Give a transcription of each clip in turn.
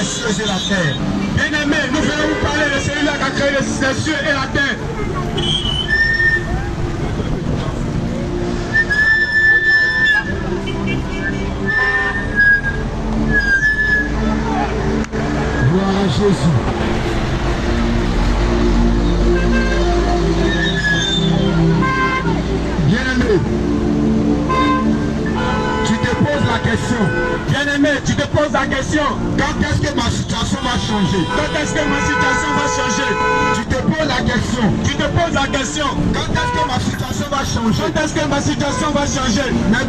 les cieux et la terre. Bien-aimé, nous venons vous parler de celui-là qui a créé les cieux et la terre. Gloire à Jésus. Bien-aimé, tu te poses la question. Bien-aimé, tu te poses la question. Quand est-ce que ma situation va changer? Quand est-ce que ma situation va changer? Tu te poses la question. Tu te poses la question. Quand est-ce que ma situation va changer? Quand est-ce que ma situation va changer? Mais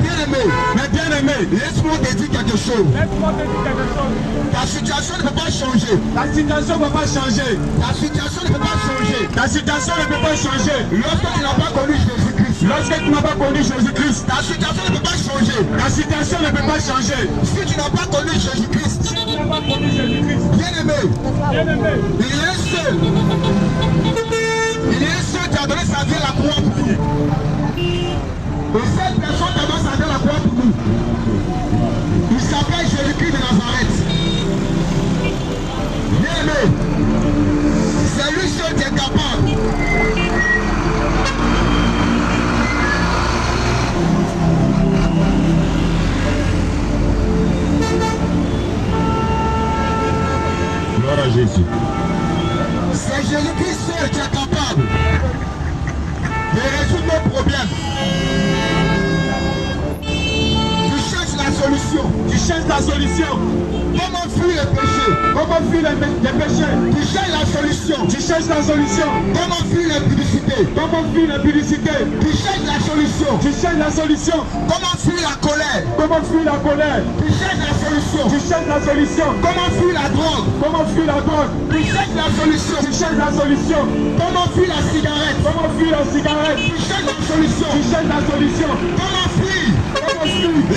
bien-aimé, laisse-moi te dire quelque chose. Laisse-moi te dire quelque chose. Ta situation ne peut pas changer. La situation ne peut pas changer. Ta situation ne peut pas changer. Ta situation ne peut pas changer. Lorsque tu n'as pas connu Jésus-Christ. Lorsque tu n'as pas connu Jésus-Christ. Ta situation ne peut pas changer. Ta situation ne peut pas changer. Si tu n'as pas connu Jésus-Christ. Si tu n'as pas connu Jésus-Christ. Bien-aimé. Bien-aimé. Il est un seul. Il est un seul qui a donné sa vie à la croix pour nous. Et cette personne qui a donné sa vie à la croix pour nous. Il s'appelle Jésus-Christ de Nazareth. Bien-aimé. C'est lui seul qui est capable. Gloire à Jésus. C'est Jésus-Christ seul qui est capable de résoudre nos problèmes. Tu cherches la solution. Tu cherches la solution. Comment fuir le péché? Comment fuir les péchés? Tu cherches la solution. Tu cherches la solution. Comment fuir l'impudicité? Comment fuir l'impudicité? Tu cherches la solution. Tu cherches la solution. Comment fuir la colère? Comment fuir la colère? Tu cherches la solution. Tu cherches la solution. Comment fuir la drogue? Comment fuir la drogue? Tu cherches la solution. Tu cherches la solution. Comment fuir la cigarette? Comment fuir la cigarette? Tu cherches la solution. Tu cherches la solution. Comment fuir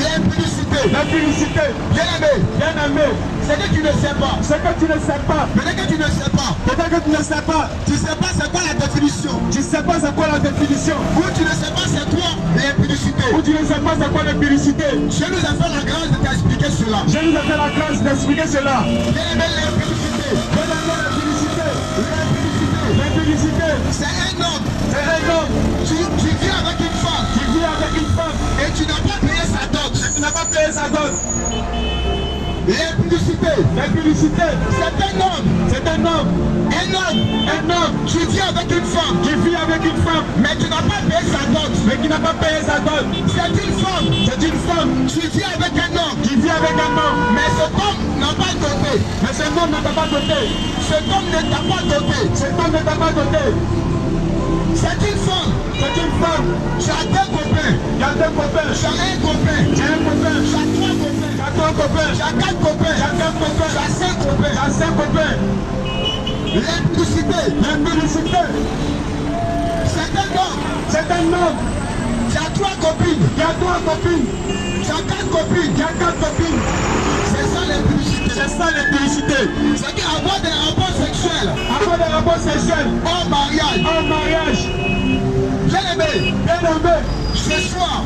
l'impudicité? L'impudicité. Bien-aimé. Bien-aimé. C'est que tu ne sais pas. C'est que tu ne sais pas. Peut-être que tu ne sais pas. Peut-être que tu ne sais pas. Tu ne sais pas c'est quoi la définition. Tu ne sais pas c'est quoi la définition. Ou tu ne sais pas c'est quoi l'impudicité. Ou tu ne sais pas c'est quoi l'impudicité. Je nous ai fait la grâce de t'expliquer cela. Je nous ai fait la grâce d'expliquer cela. Bien-aimé, l'impudicité. Bien-aimé, l'impudicité. L'impudicité. L'impudicité. C'est un homme. C'est un homme. Tu vis avec une femme. Tu vis avec une femme. Et tu n'as pas payé sa dot. Tu n'as pas payé sa dot. L'impudicité. L'impudicité. C'est un homme. C'est un homme. Un homme. Un homme. Tu vis avec une femme. Qui vit avec une femme. Mais tu n'as pas payé sa dot. Mais qui n'a pas payé sa dot. C'est une femme. C'est une femme. Tu vis avec un homme. Qui vit avec un homme. Mais cet homme n'a pas doté. Mais cet homme ne t'a pas doté. Cet homme ne t'a pas doté. Cet homme ne t'a pas doté. C'est une femme. C'est une femme. Tu as deux copains. Il y a deux copains. Tu as un copain. Tu as un copain. Tu as trois copains. Tu as trois copains. Tu as quatre copains. Tu as quatre copains. Tu as cinq copains. Tu as cinq copains. L'impudicité. L'impudicité. C'est un homme. C'est un homme. Tu as trois copines. Il y a trois copines. Tu as quatre copines. Il y a quatre copines. C'est ça l'impudicité. C'est ça l'impudicité. C'est qu'avoir des rapports sexuels. Avoir des rapports sexuels. Hors mariage. En mariage. Bien-aimé. Bien-aimé. Ce soir,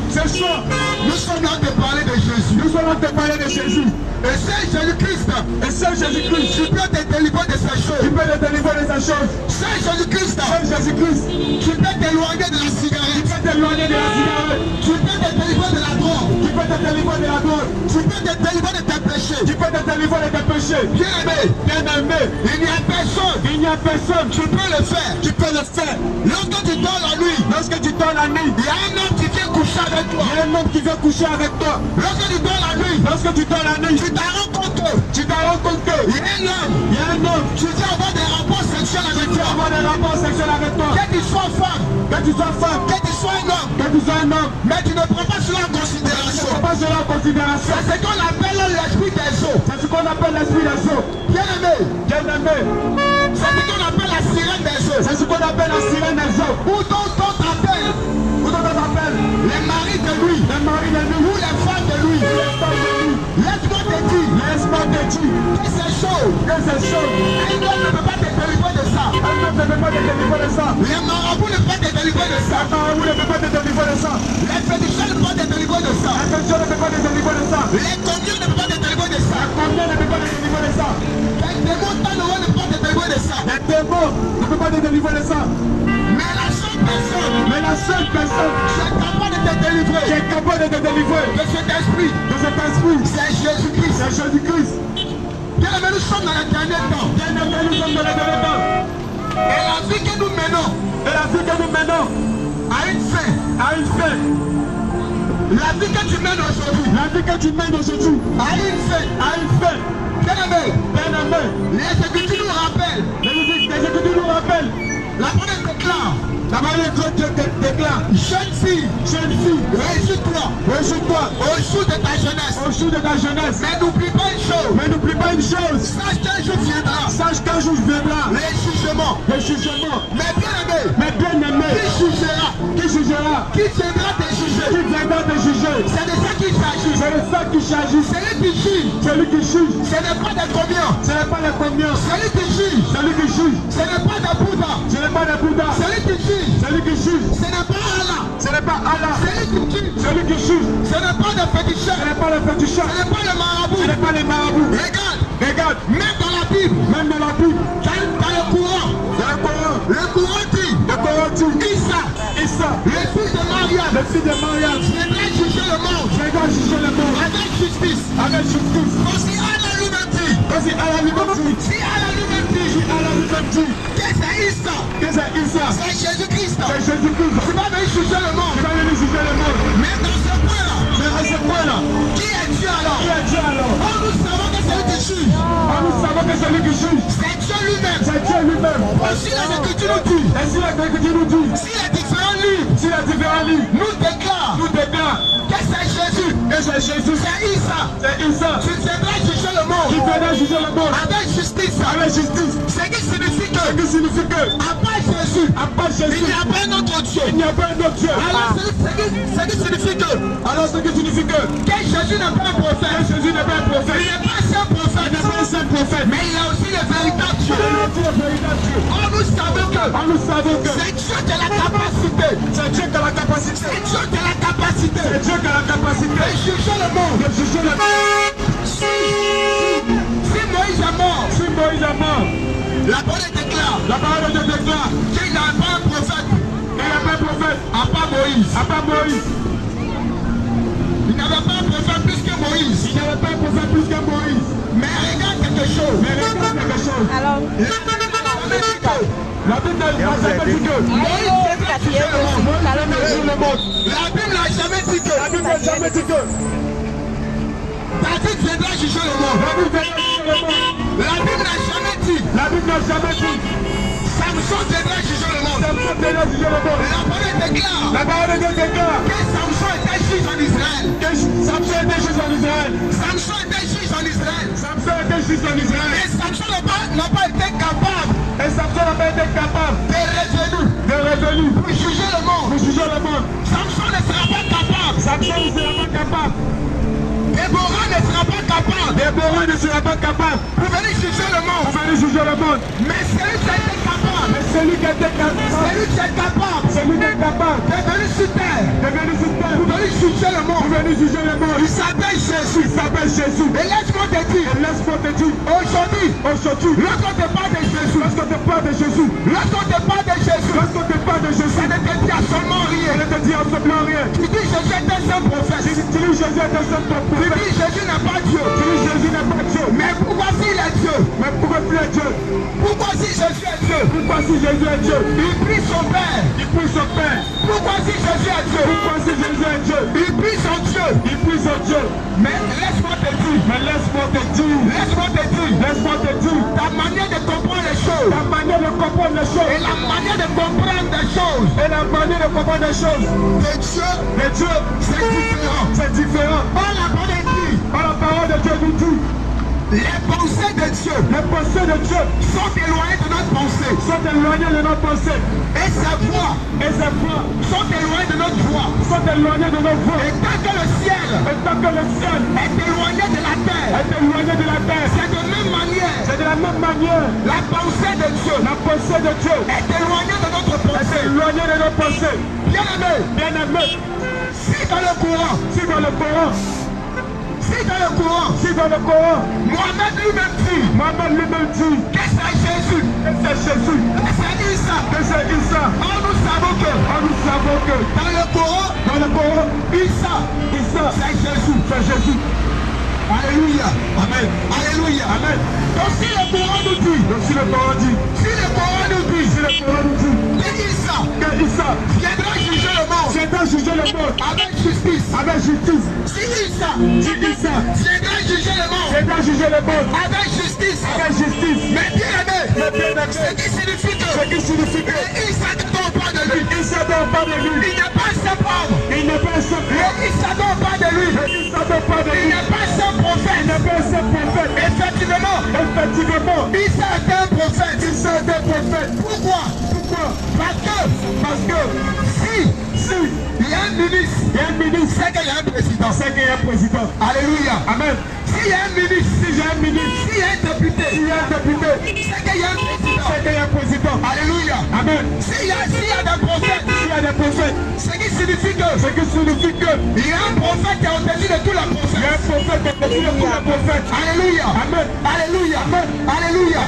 nous sommes là de parler de Jésus. Nous allons te parler de Jésus. Et c'est Jésus-Christ. Et c'est Jésus-Christ. Tu peux te délivrer de ces Tu choses. peux te délivrer de ces choses. C'est Jésus-Christ. C'est Jésus-Christ. Tu peux t'éloigner de la Tu cigarette. peux t'éloigner de la cigarette. Tu peux te délivrer de la drogue. Tu peux te délivrer de la drogue. Tu peux te délivrer de tes péchés. Tu peux te délivrer de tes péchés. Bien-aimé. Bien-aimé. Il n'y a personne. Il n'y a personne. Tu peux le faire. Tu peux le faire. Lorsque tu dors la nuit, Lorsque tu dors la nuit, il y a un homme qui vient coucher avec toi. il y a un homme qui vient coucher avec toi. Lorsque tu dors la nuit, Lorsque tu dors la nuit, tu t'en rends compte. tu t'en rends compte que Il y a un homme. il y a un homme Tu viens avoir des rapports sexuels avec qui toi. avoir des rapports sexuels avec toi. Que tu sois femme, Que tu sois femme, que tu sois un homme. que tu sois un homme, Mais tu ne prends pas cela en ne considération. prends pas cela en considération. C'est ce qu'on appelle l'esprit des eaux. C'est ce qu'on appelle l'esprit des eaux. Bien-aimé, Bien-aimé, c'est ce qu'on appelle la sirène des eaux. c'est ce qu'on appelle la sirène des eaux. Où d'autres t'appellent Où on t'appelle les maris de lui, les maris de nous, ou les femmes de lui. les femmes de nous. Laisse-moi te dire Laisse-moi te dire que ces choses, que ces choses, un homme ne peut pas te délivrer de ça. un homme ne peut pas te délivrer de ça. Les marabouts ne peuvent pas te délivrer de ça. Un marabout ne peut pas te délivrer de ça. Les féticheurs ne peuvent pas te délivrer de ça. Un chrétien ne peut pas te délivrer de ça. Les communes ne peuvent pas te délivrer de ça. Combien ne peut pas te délivrer de ça? démons ne peuvent pas te délivrer de ça. Mais la seule personne qui est capable de te délivrer de cet esprit, c'est Jésus-Christ. C'est Jésus-Christ. Bien aimé, nous sommes dans le dernier temps. Et la vie que nous menons a une fin. La vie que tu mènes aujourd'hui a une fin. Bien aimé, les Écritures nous rappellent. La parole déclare. Jeune fille, réjouis-toi au jour de ta jeunesse. Mais n'oublie pas une chose. Sache qu'un jour viendra. Le jugement. Mais bien aimé, qui jugera? Qui viendra te juger? C'est de ça qu'il s'agit. Celui qui juge. Ce n'est pas de combien. Celui qui juge. Ce n'est pas de Bouddha. Celui qui juge. Ce n'est pas Allah. Celui qui juge. Ce n'est pas le féticheur. Ce n'est pas le marabout. Regarde. Même dans la Bible. Dans le Coran. Le Coran dit. Isa, le fils de Mariam, viendra juger le monde avec justice. Aussi Allah lui-même dit. Que c'est Isa. C'est Jésus-Christ. Tu vas venir juger le monde. Mais dans ce point-là, qui est Dieu alors? Nous savons que c'est lui qui juge. C'est Dieu lui-même. Aussi la Écriture nous dit. Si les différents livres nous déclarent que c'est Jésus. C'est Isa. Tu viendras juger le monde avec justice. Ce qui signifie que à part Jésus, il n'y a pas un autre Dieu. Alors ce qui signifie que Jésus n'est pas un prophète. Il n'est pas un prophète. Mais il y a aussi le véritable Dieu. Nous savons que c'est Dieu qui a la capacité. De juger le monde. Si Moïse est mort, la parole déclare qu'il n'y a pas un prophète. À part Moïse. Il n'y avait pas un prophète plus que Moïse. Mais regarde quelque chose. Alors, la Bible n'a jamais dit que Moïse viendra juger le monde. La Bible n'a jamais dit que David viendra juger le monde. La Bible n'a jamais dit Samson viendra juger le monde. La parole déclare que Samson était juge en Israël. Et Samson n'a pas été capable de revenir pour juger le monde. Samson ne sera pas capable. Déborah ne sera pas capable pour venir juger le monde. Mais celui qui est capable de venir sur terre pour venir juger le monde, il s'appelle Jésus. Et laisse-moi te dire, aujourd'hui, lorsqu'on te parle de Jésus, ça ne te dit absolument rien. Tu dis Jésus est un seul prophète. Tu dis Jésus n'est pas Dieu. Mais pourquoi s'il est Dieu? Pourquoi si Jésus est Dieu? Il prie son Père. Pourquoi si Jésus est Dieu? Il prie son Dieu. Mais laisse-moi te dire, ta manière de comprendre les choses et la manière de comprendre des choses de Dieu, c'est différent. La parole de Dieu nous dit, les pensées de Dieu sont éloignées de notre pensée. Et ses voix sont éloignées de notre voix. Et tant que le ciel est éloigné de la terre, c'est de la même manière, la pensée de Dieu est éloignée de notre pensée. Bien aimé, si dans le Coran, Mohamed lui-même dit que c'est Jésus Jésus. Et c'est Jésus. C'est Issa. Et c'est Issa. Oh, nous savons que dans le Coran, Issa, c'est Jésus. C'est Jésus. Alléluia. Amen. Alléluia. Amen. Donc si le Coran nous dit, Donc si le Coran dit, que Issa viendra juger le monde viendra juger le monde avec justice. avec justice. Si Issa Si Issa viendra juger le monde viendra juger le monde avec justice. avec justice. Mais bien aimé, Mais bien aimé, ce qui signifie que ce qui signifie que Issa ne tombe pas de lui. Issa ne dort pas de lui. Il n'est pas un simple homme. Il n'est pas un seul homme. Issa ne tombe pas de lui. Issa ne dort pas de Il lui. n'est pas un simple Il prophète. n'est pas un seul prophète. Effectivement, Effectivement, Issa est un prophète. Issa est un prophète. Pourquoi? Pourquoi? Parce que si il y a un ministre, c'est qu'il y a un président. C'est qu'il y a un président. Alléluia. Amen. S'il y a un ministre, Si j'ai un ministre, s'il y a un député, s'il y a un député, c'est qu'il y a un président. c'est qu'il y a un président. Alléluia. Amen. S'il y a des prophètes, S'il y a des prophètes, ce qui signifie que ce qui signifie que il y a un prophète qui est au-dessus de tous les il y a prophètes. un prophète qui est au-dessus de tous les prophètes. Alléluia. Amen. Alléluia. Amen. Alléluia.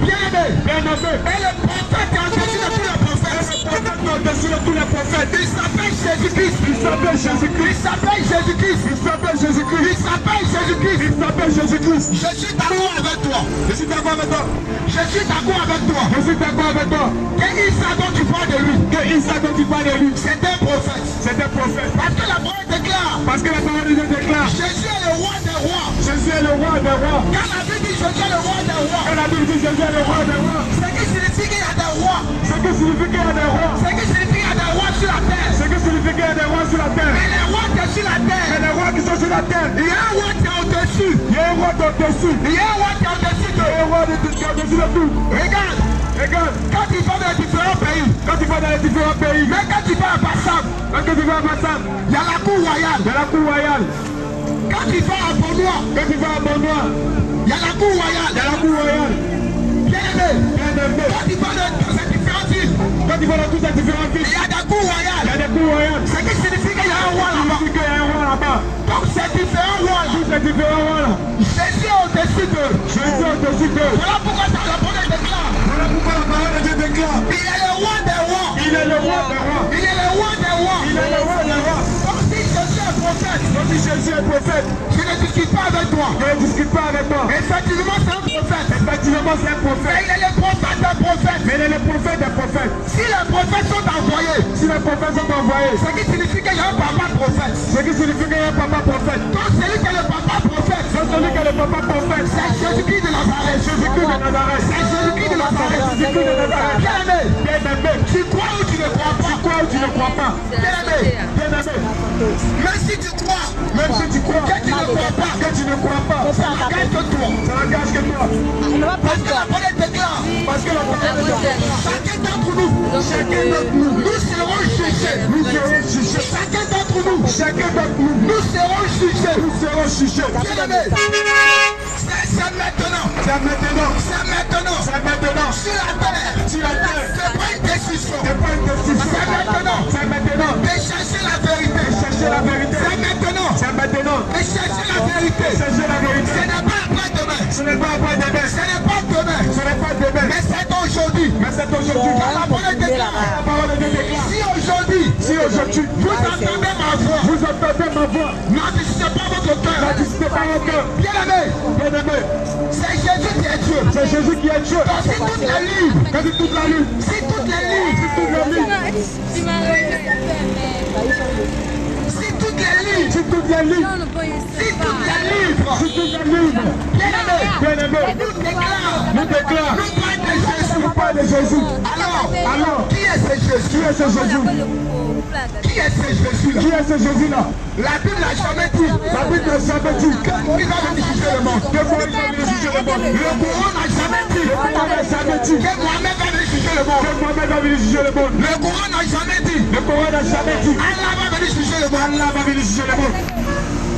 Bien aimé. Bien aimé. Et le prophète qui est au-dessus de tous les prophètes, Le prophète qui est au-dessus de tous les prophètes. il s'appelle Jésus-Christ. Il s'appelle Il Jésus-Christ. s'appelle Jésus-Christ. Il s'appelle Jésus-Christ. Il s'appelle Jésus-Christ. Il s'appelle Jésus-Christ. Je suis d'accord avec toi. Je suis d'accord avec toi. Je suis d'accord avec toi. Je suis d'accord avec toi. Que Issa dont tu parles de lui, Que Issa dont tu parles de lui, c'est un prophète. c'est un prophète. Parce que la parole déclare, Parce que la parole de Dieu déclare, Jésus est le roi des rois. Jésus est le roi des rois. Quand la Bible dit Jésus est le roi des rois, Quand la Bible dit Jésus est le roi des rois, ce qui signifie qu'il y a des rois. ce qui signifie qu'il y a des rois. Ce qui signifie qu'il y a des rois sur la terre. Ce qui signifie qu'il y a des rois sur la terre. Mais les rois qui sont sur la Mais terre, les rois qui sont sur la terre, il y a un roi qui est au-dessus. il y a un roi au-dessus. Il y a un roi qui est au-dessus Il y a de. un roi qui est au-dessus de tout. Regarde, Regarde, quand tu vas dans les différents pays, quand tu vas dans les différents pays, même quand tu vas à Bassam, quand tu vas à Bassam, il y a la cour royale. il y a la cour royale. Quand tu vas à Bonnois, Quand tu vas à Bonnois, il y a la cour il y royale. a la cour royale. Bien aimé, Bien aimé. quand tu vas dans ces différentes villes, Quand tu vas dans toutes les différentes il villes, y a des cours il y a royales. des cours royales. Ce qui signifie qu'il y a un roi Ça là-bas. signifie qu'il y a un roi là-bas. Donc ces différents rois là, Tous ces différents rois là, Jésus est au-dessus d'eux. Jésus est au-dessus d'eux. Voilà pourquoi dans la parole déclare, Voilà pourquoi la parole de Dieu déclare, il est le roi des rois. il est le roi des rois. Il est le roi des rois. Il est le roi des rois. Donc si Jésus est prophète, Donc si Jésus est prophète, je ne discute pas avec toi. je ne discute pas avec toi. Effectivement, c'est un prophète. Effectivement, c'est un Mais prophète. il est le prophète des prophètes. Mais il est le prophète des prophètes. Si les prophètes sont envoyés, Si les prophètes sont envoyés, ce qui signifie qu'il y a un papa prophète. ce qui signifie qu'il y a un papa prophète. Donc celui qui est le papa prophète, Donc celui qui est le papa prophète, c'est Jésus-Christ de Nazareth. Jésus-Christ de Nazareth. C'est Jésus-Christ de Nazareth. Jésus-Christ de Nazareth. Bien aimé, Bien aimé. tu crois ou tu ne crois Tu pas? crois ou tu ne crois pas? Bien aimé, Bien aimé. même si tu crois, Même si tu crois que tu ne crois pas, que tu ne crois pas, ça n'engage que toi. ça n'engage que toi. Parce que la parole déclare, Parce que la parole de Dieu, chacun d'entre nous, nous serons jugés. nous serons jugés. Chacun d'entre nous, Chacun d'entre nous, nous serons jugés. nous serons jugés. Bien aimé, c'est maintenant. C'est maintenant. C'est maintenant. C'est maintenant. Sur la terre. Sur la terre. C'est pas une décision. C'est pas une décision. C'est maintenant. C'est maintenant. De chercher la vérité. Cherchez la vérité. C'est maintenant. C'est maintenant. De chercher la vérité. Cherchez la Ce vérité. n'est pas après demain. Ce n'est pas après demain. Ce n'est pas demain. Ce n'est pas demain. Mais c'est aujourd'hui. Mais c'est aujourd'hui. Quand la parole déclare. La parole de Dieu déclare. Si aujourd'hui, Si aujourd'hui, vous entendez ma voix, vous entendez ma voix, n'enregistrez pas votre cœur. n'attistez pas au cœur. Bien aimé, Bien aimé, c'est Jésus qui est Dieu. c'est Jésus qui est Dieu. Donc si toutes les livres, Quand c'est toute la lune, si toutes les livres, toute la lune, si toutes les livres, si toute la lune, si toutes les livres, si toute la lune, bien aimé, bien aimé, nous déclare, nous déclare, nous parle de Jésus. nous parle de Jésus. Alors, qui est ce Qui Jésus? est ce Jésus? Qui est ce Jésus-là? Qui est ce Jésus-là? La Bible n'a jamais dit La Bible n'a jamais dit que Moïse va venir juger le monde. que Moïse va venir juger le monde. Le Coran n'a jamais dit Le Coran n'a jamais dit que Mohamed va venir juger le monde. que Mohamed va venir juger le monde. Le Coran n'a jamais dit Le Coran n'a jamais dit Allah va venir juger le monde. Allah va venir juger le monde.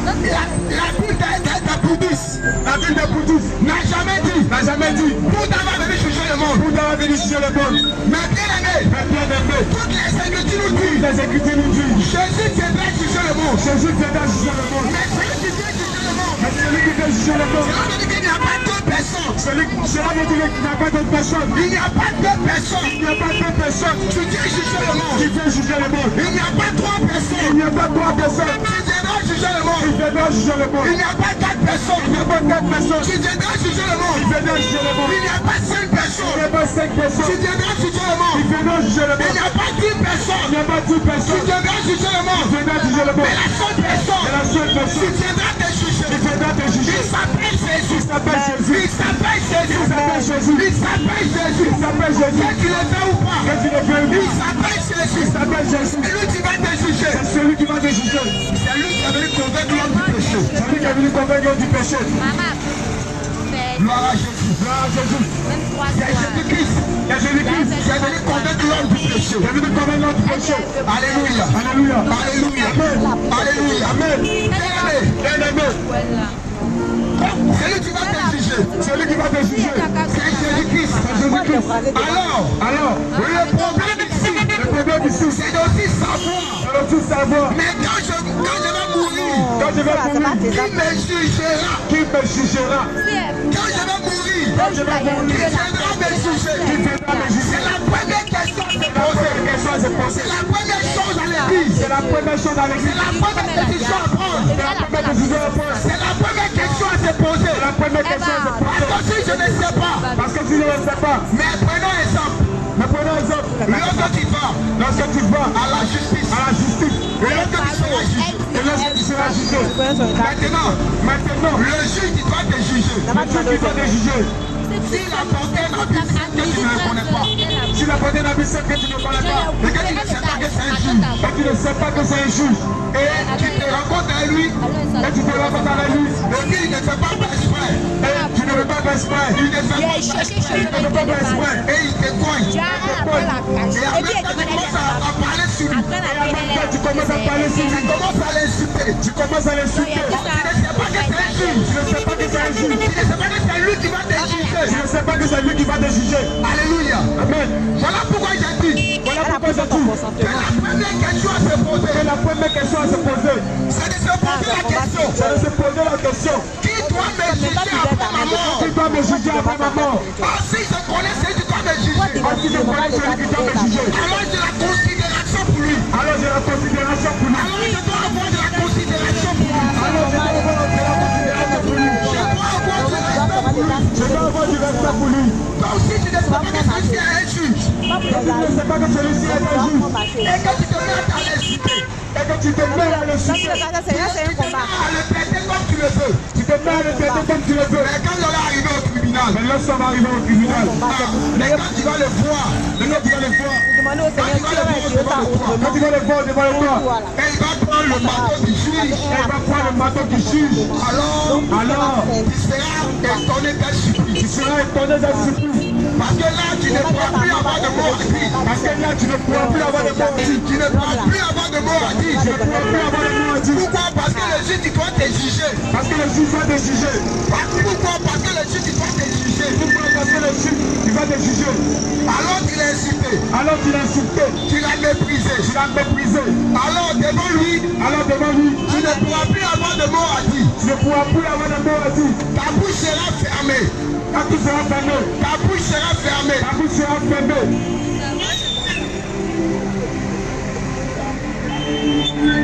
La Bible des bouddhistes La Bible des bouddhistes n'a jamais dit n'a jamais dit Bouddha va venir juger le monde. Bouddha va venir juger le monde. Mais bien aimé, Mais bien aimé, toutes les écritures nous disent les Écritures nous disent Jésus viendra juger le monde. Jésus viendra juger le monde. Mais celui qui vient juger le monde, Mais celui qui vient juger le monde, c'est lui qui dit qu'il n'y a pas deux personnes. Cela veut dire qu'il n'y a pas d'autres personnes. Il n'y a pas deux personnes. Il n'y a pas deux personnes Tu viens juger le monde. qui viennent juger le monde. Il n'y a pas trois Il personnes. n'y a pas trois personnes Tu viendras juger le monde. qui viendront juger le monde. Il n'y a pas quatre personnes. Il n'y a pas quatre personnes Tu viendras juger le qui monde. viendront juger le monde. Il n'y a pas cinq Il n'y personnes. a pas cinq Tu personnes viendras juger le qui monde. viendront juger le Il monde. n'y a pas dix Il personnes. n'y a pas dix Tu personnes viendras juger le qui monde. viendront juger le Mais monde. la seule personne C'est la seule qui personne viendra te juger. qui viendra te juger. Il s'appelle Jésus. Il s'appelle Jésus. Il s'appelle Jésus. Il s'appelle Jésus. Il s'appelle Jésus. Il s'appelle Jésus. Que tu le fais ou pas. Que tu le fais ou Il pas. s'appelle Jésus. Il s'appelle Jésus. C'est lui qui va te juger. C'est celui qui va te juger. C'est lui qui est venu convaincre l'homme du péché. C'est lui qui est venu convaincre du péché. Gloire à Jésus. Gloire à Jésus. C'est Jésus-Christ. Il y a Jésus-Christ qui est venu convaincre l'homme du péché. qui est venu convaincre du péché. Alléluia. Alléluia. Alléluia. Alléluia. Amen. Bien-aimé, Bien-aimé, c'est lui qui va te juger. c'est lui qui va te juger. C'est Jésus-Christ. C'est Jésus-Christ. Alors, Le problème ici, le problème ici, c'est aussi savoir. c'est aussi savoir Mais quand je vais mourir, quand je vais mourir, qui me jugera? qui me jugera. Quand je vais mourir, Quand je vais qui mourir, viendra me qui juger? viendra me C'est juger. la première question à se La poser. première question à se poser. C'est la première chose à l'église. C'est la première chose à C'est l'église. la première décision à prendre. C'est la première décision à prendre. C'est la première question à se poser. C'est la première question à se poser. Parce que si je ne sais pas, Parce que tu ne le sais pas. mais prenons exemple. Mais prenons exemple. Lorsque tu vas Lorsque tu vas à la justice, à la justice, et lorsque tu seras jugé, et lorsque tu seras jugé, maintenant, le le juge qui doit te juger. juge qui va te juger, S'il a porté un habit que tu ne connais pas, s'il a porté un habit que tu ne connais pas, et que tu ne sais pas que c'est un juge, et tu ne sais pas que c'est un juge, et tu te rencontres à lui, et tu te rencontres avec lui, et puis il ne fait pas exprès, et tu ne veux pas faire exprès, il ne fait pas exprès, tu ne veux pas faire exprès, et il te cogne. Et après, quand tu commences à parler sur lui, quand tu commences à parler sur tu lui, commences à l'insulter. tu commences à l'insulter, Tu ne sais pas que c'est un juge. tu ne sais pas que c'est un juge, Tu ne sais pas que c'est lui qui va te tu juger. ne sais pas que c'est lui qui va te juger. Alléluia. Amen. Voilà pourquoi j'ai dit Voilà pourquoi je dis que la première question à se poser, que la première question à se poser, c'est de se poser la question. c'est de se poser la question, Qui doit me juger après ma mort? qui doit me juger après ma mort? Ah, si je connais celui qui doit me juger, Parce que je connais celui qui doit me juger. alors j'ai la considération pour lui. Alors j'ai la considération pour lui. Alors je dois avoir de la considération pour lui. Alors je dois avoir de la considération pour lui. Je dois avoir du respect pour lui. Je dois avoir du respect pour lui. Toi aussi, tu ne sais pas que celui-ci est un juge. Je ne sais pas que celui-ci est un juge. Et que tu te mets à l'insulter. Et que tu te mets à le sucer. Tu te mets à le traiter comme tu le veux. Tu te mets à le traiter comme tu le veux. Mais quand on va arriver au tribunal, Mais lorsqu'on va arriver au tribunal, mais quand tu vas le voir, quand tu vas le voir, Quand quand tu vas le voir devant le roi, et il va prendre le marteau du juge, il va prendre le marteau qui juge. alors tu seras étonné d'un supplice. Tu seras étonné d'un supplice. Parce que là, tu ne pourras plus avoir de mot à dire. Parce que là, tu ne pourras plus avoir de mot à dire. Tu ne pourras plus avoir de mot à dire. Tu ne pourras plus avoir de mot à dire. Pourquoi? Parce que le juge, il doit te juger. Parce que le juge va te juger. Pourquoi? Parce que le juge, il doit te juger. Pourquoi? Parce que le juge, il va te juger. Alors tu l'as insulté, Alors tu l'as insulté, tu l'as méprisé. tu l'as méprisé. Alors devant lui, Alors devant lui, tu ne pourras plus avoir de mots à dire. tu ne pourras plus avoir de mot à dire. Ta bouche sera fermée. Quand tu seras fermé, Ta bouche sera fermée. ta bouche sera fermée.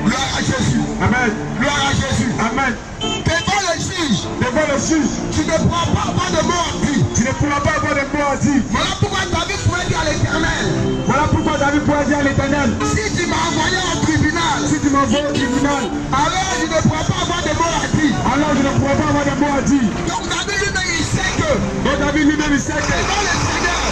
Gloire à Jésus. Amen. Gloire à Jésus. Amen. Devant le juge, Devant le juge, tu ne pourras pas avoir de mots à dire. tu ne pourras pas avoir de mot à dire. Voilà pourquoi David pouvait dire à l'Éternel, Voilà pourquoi David pourrait dire à l'Éternel, si tu m'as envoyé au tribunal, si tu m'envoies au tribunal, alors je ne pourrai pas avoir de mots à dire. alors je ne pourrai pas avoir de mot à dire. Donc David lui-même, il sait que Donc David lui-même, il sait que devant le Seigneur,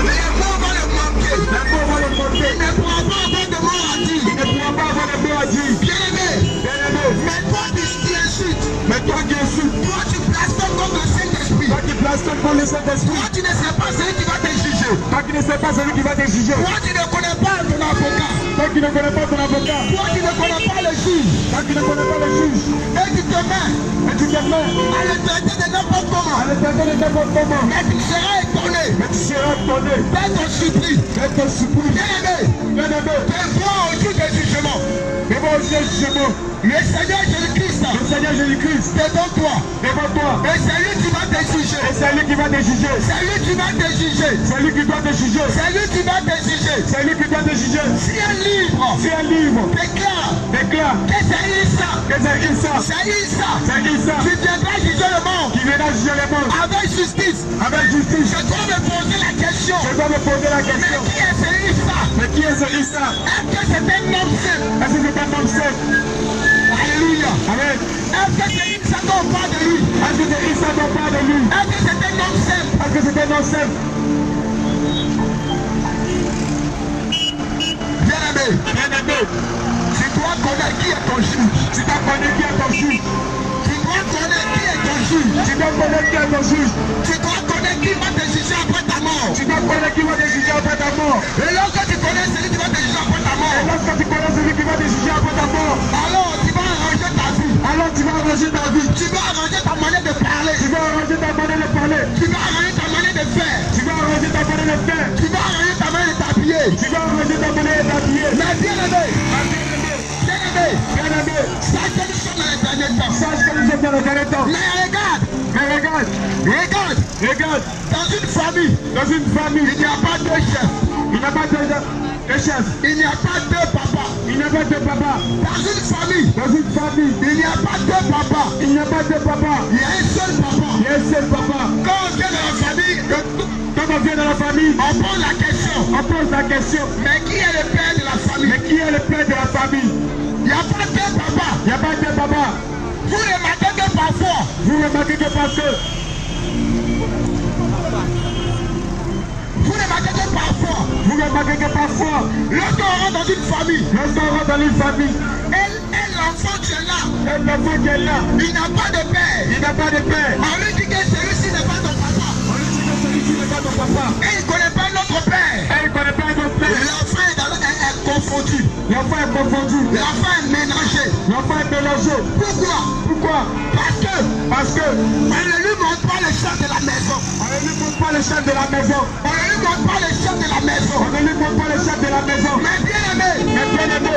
les mots vont le manquer. les mots vont le porter. Il ne pourra pas avoir de mots à dire. Il ne pourra pas avoir de mot à dire. Bien-aimé, Bien-aimé, mais toi qui insultes, mais toi qui insultes, toi tu blasphèmes contre le Saint-Esprit. toi qui blasphèmes pour le Saint-Esprit, Toi tu ne sais pas celui qui va te juger. juger. Toi qui ne sais pas celui qui va te juger. Toi qui ne connais pas ton avocat. Toi qui ne connais pas ton avocat. Toi qui ne connais pas le juge. Toi qui ne connais pas le juge. Et tu te mets. Et tu te mets. À le traiter de n'importe comment. À le traiter de n'importe comment. Mais tu seras étonné. Mais tu seras étonné. D'être surpris. D'être surpris. Bien-aimé. Bien-aimé. De voir au jour du jugement. De voir au jour du jugement. Le Seigneur Jésus-Christ. Le Seigneur Jésus-Christ. Devant toi. Devant toi. Et c'est lui qui va te juger. Et c'est lui qui va te juger. C'est lui qui va te juger. C'est lui qui doit te juger. C'est lui qui va te juger. C'est lui qui doit te juger. Si un livre. Si un livre. Déclare. Déclare. Que c'est Issa. Que c'est Issa. C'est Issa. C'est Issa. Qui viendra juger le monde. Qui viendra juger le monde. Avec justice. Avec justice. Je dois me poser la question. Je dois me poser la question. Mais qui est ce Issa? Mais qui est ce Issa? Est-ce que c'est un homme simple? Est-ce que c'est un homme simple? Alléluia. Amen. Est-ce que c'est Issa dont on parle de lui? Est-ce que c'est Issa dont on parle de lui? Est-ce que c'est un homme simple? Est-ce que c'est un homme simple? Bien-aimé. Bien-aimé. Tu dois connaître qui est ton juge. Tu dois connaître qui est ton juge. Tu dois connaître qui est ton juge. Tu dois connaître qui est ton juge. Tu dois connaître qui va te juger après ta mort. Tu dois connaître qui va te juger après ta mort. Et lorsque tu connais celui qui va te juger après ta Et mort, lorsque tu connais celui qui va te juger après ta mort, alors tu vas arranger ta vie. alors tu vas arranger ta vie. Tu vas arranger ta manière de parler. Tu vas arranger ta manière de parler. Tu vas arranger ta manière de faire. Tu vas arranger ta manière de faire. Tu vas arranger ta manière de t'habiller. Tu vas arranger ta manière de t'habiller. Mais bien-aimé, bien-aimé, Bien-aimé, sache que nous sommes dans les derniers temps. sache que nous sommes dans le dernier temps. Mais regarde, Mais regarde, regarde, regarde, dans une famille, dans une famille, il n'y a pas deux chefs. il n'y a pas de chef. Il n'y a pas deux papas. Il n'y a pas de papa. Dans une famille, Dans une famille, il n'y a pas deux papas. il n'y a pas de papa. Il y a un seul papa. Il y a un seul papa. Quand on vient dans la famille, Quand on vient dans la famille, on pose la question. on pose la question, Mais qui est le père de la famille? mais qui est le père de la famille? Il n'y a pas deux papas. Il n'y a pas de papa. Vous remarquez que parfois, Vous remarquez que parce que vous remarquez que parfois, vous remarquez que parfois, lorsqu'on rentre dans une famille, lorsqu'on rentre dans une famille, l'enfant qui est là, un enfant qui est là, il n'a pas de père. il n'a pas de père. On lui dit que celui-ci n'est pas ton papa. On lui dit que celui-ci n'est pas ton papa. Et il ne connaît pas notre père. Et il ne connaît pas notre père. L'enfant est confondu. L'enfant est confondu. L'enfant est mélangé. L'enfant est mélangé. Pourquoi? Pourquoi? Parce que on ne lui montre pas le chef de la maison. on ne lui montre pas le chef de la maison. On ne lui montre pas le chef de la maison. On ne lui montre pas le chef de la maison. Mais bien aimé,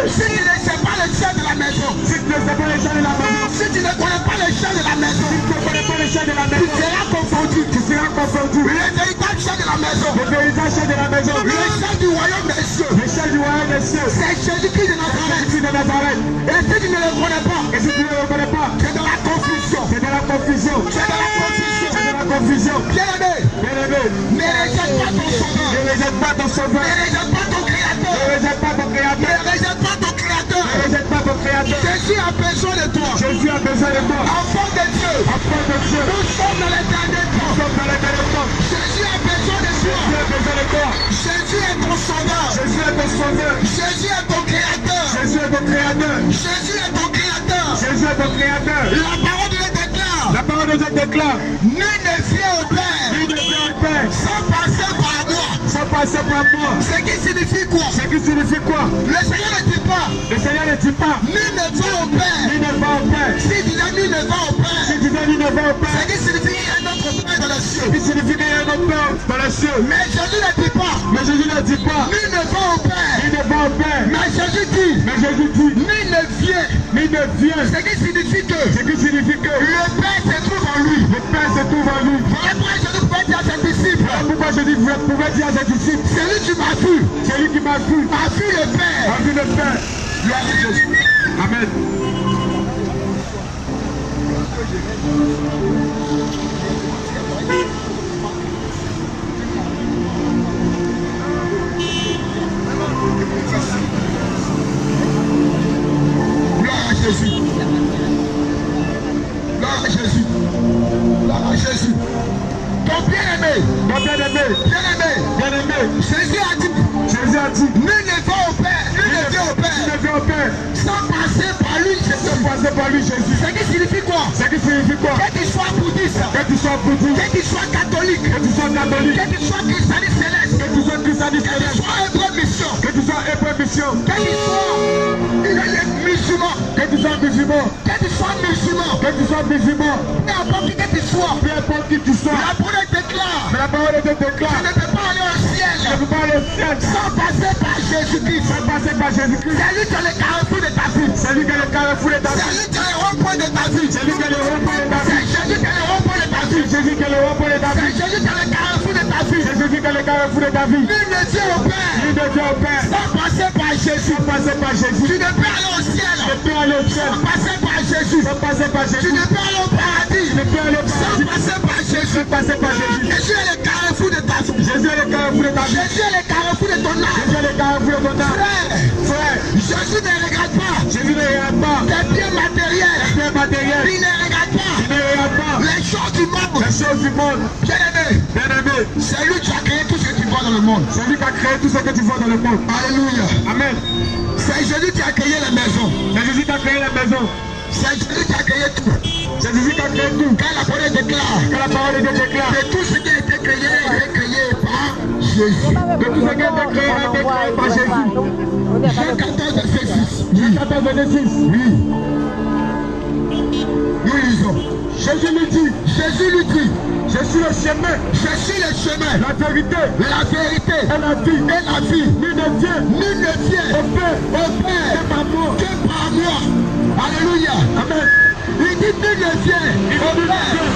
si tu ne sais pas le chef de la maison, Si tu ne sais pas le chef de la maison, si tu ne connais pas le chef de la maison, si tu ne connais pas le chef de la tu maison, seras confondu. tu seras confondu. Le véritable chef de la maison, Le véritable chef de la maison, le chef du royaume des cieux, le chef du royaume des cieux, c'est Jésus-Christ de Nazareth. Jésus de Nazareth. Et si tu ne le connais pas, Et si tu ne le reconnais pas, c'est de la confusion. c'est de la confusion. C'est de la confusion. C'est de la confusion. Bien aimé, Bien-aimé, ne rejette pas ton sauveur. ne rejette pas ton sauveur. Ne rejette pas ton Ne créateur. rejette pas ton Ne créateur. rejette pas ton créateur. Ne rejette pas ton créateur. Jésus a besoin de toi. Jésus a besoin de toi. Enfant de Dieu, Enfant de Dieu, nous sommes dans les derniers nous temps. sommes dans les derniers temps. Jésus a besoin de toi. Jésus a besoin de toi. Jésus est ton sauveur. Jésus est ton sauveur. Jésus est ton créateur. Jésus est ton créateur. Jésus est ton créateur. Jésus est ton créateur. La parole de Dieu déclare. La parole de Dieu déclare, Nul ne vient au Père il ne vient au Père sans passer par moi. sans passer par moi. Ce qui signifie quoi? Ce qui signifie quoi? Le Seigneur ne dit pas. Le Seigneur ne dit pas, Nul ne va au Père. il ne va au Père. Si tu dis nul ne va au Père, Si tu dis il ne va au ce Père, qui signifie qu'il y a un autre Père dans les cieux. il signifie qu'il y a un autre Père dans les cieux. Mais Jésus ne dit pas. Mais Jésus ne dit pas, Nul ne va au Père. il ne va au Père. Mais Jésus dit. Mais Jésus dit, Nul ne vient. il ne vient. Ce qui signifie que Ce qui signifie que le Père se trouve en lui. le Père se trouve en lui. Voilà pourquoi Jésus pouvait dire à ses disciples, Voilà pourquoi je dis, vous pouvez dire à ses disciples, celui qui m'a vu celui qui m'a vu a vu le Père. a vu le Père. Gloire à Jésus. Amen. Gloire à Jésus. Gloire à Jésus. Gloire à Jésus. Ton bien-aimé, Mon bien-aimé, bien-aimé, bien-aimé, Jésus a dit, Jésus a dit, nul ne va au Père, nul ne vient au il Père, ne vient au Père sans passer par lui, Jésus. sans passer par lui, Jésus. Ce qui signifie quoi? Ce qui signifie quoi? Que tu sois bouddhiste, Que tu sois bouddhiste, que tu sois catholique, que tu sois catholique, que tu sois christianiste céleste, que bénédiction. Que tu sois musulman. Que tu sois musulman. Que tu sois musulman. Que tu sois musulman. Peu importe qui que tu sois. Peu importe qui tu sois. La parole déclare. Mais la parole te Tu déclare. ne peux pas aller au ciel. Je ne peux pas aller au ciel Sans passer par Jésus-Christ. sans passer par Jésus-Christ. C'est lui qui est le carrefour de ta vie. C'est lui qui est le carrefour de ta C'est vie. lui qui est le rond-point de ta vie. C'est lui qui est le rond-point de ta C'est vie. Jésus qui est le rond-point de ta vie. C'est Jésus qui est le rond-point de ta C'est vie. Jésus qui est le carrefour de ta vie. C'est Jésus qui est le carrefour de ta vie. Nul ne vient au Père Lui de Dieu au Père. sans passer par Jésus. Sans passer par Jésus. Tu ne peux aller au ciel Je peux aller au ciel. sans passer par Jésus. Sans passer par Tu Jésus. ne peux aller au paradis Je peux aller au sans paradis. passer par Jésus. Sans passer par Jésus. Jésus est le carrefour de ta vie. Jésus est le carrefour de ta vie. Jésus est le carrefour de ton âme. Jésus est le carrefour de ton âme. Frère, Frère, Jésus ne regarde pas Jésus ne regarde pas tes biens matériels. les biens matériels. Il ne regarde pas Il ne regarde pas les choses du monde. les choses du monde. Bien-aimé, Bien-aimé, c'est lui qui a créé tout ce que tu vois dans le monde. c'est lui qui a créé tout ce que tu vois dans le monde. Alléluia. Amen. C'est Jésus qui a créé la maison. C'est Jésus qui a créé la maison. C'est Jésus qui a créé tout. C'est Jésus qui a créé tout. Quand la parole déclare Quand la parole de Dieu déclare que tout ce qui a été créé est créé par Jésus. que tout ce qui a été créé a été créé par Jésus. Jean 14, verset 6. Jean 14, verset 6. Oui. Nous lisons. Jésus lui dit, Jésus lui dit, je suis le chemin, je suis le chemin, la vérité la vérité et la vie. et la vie. Nul ne vient Nul ne vient au Père au Père que par moi. que par moi. Alléluia. Amen. Il dit nul ne vient Il au dit, nul ne Père vient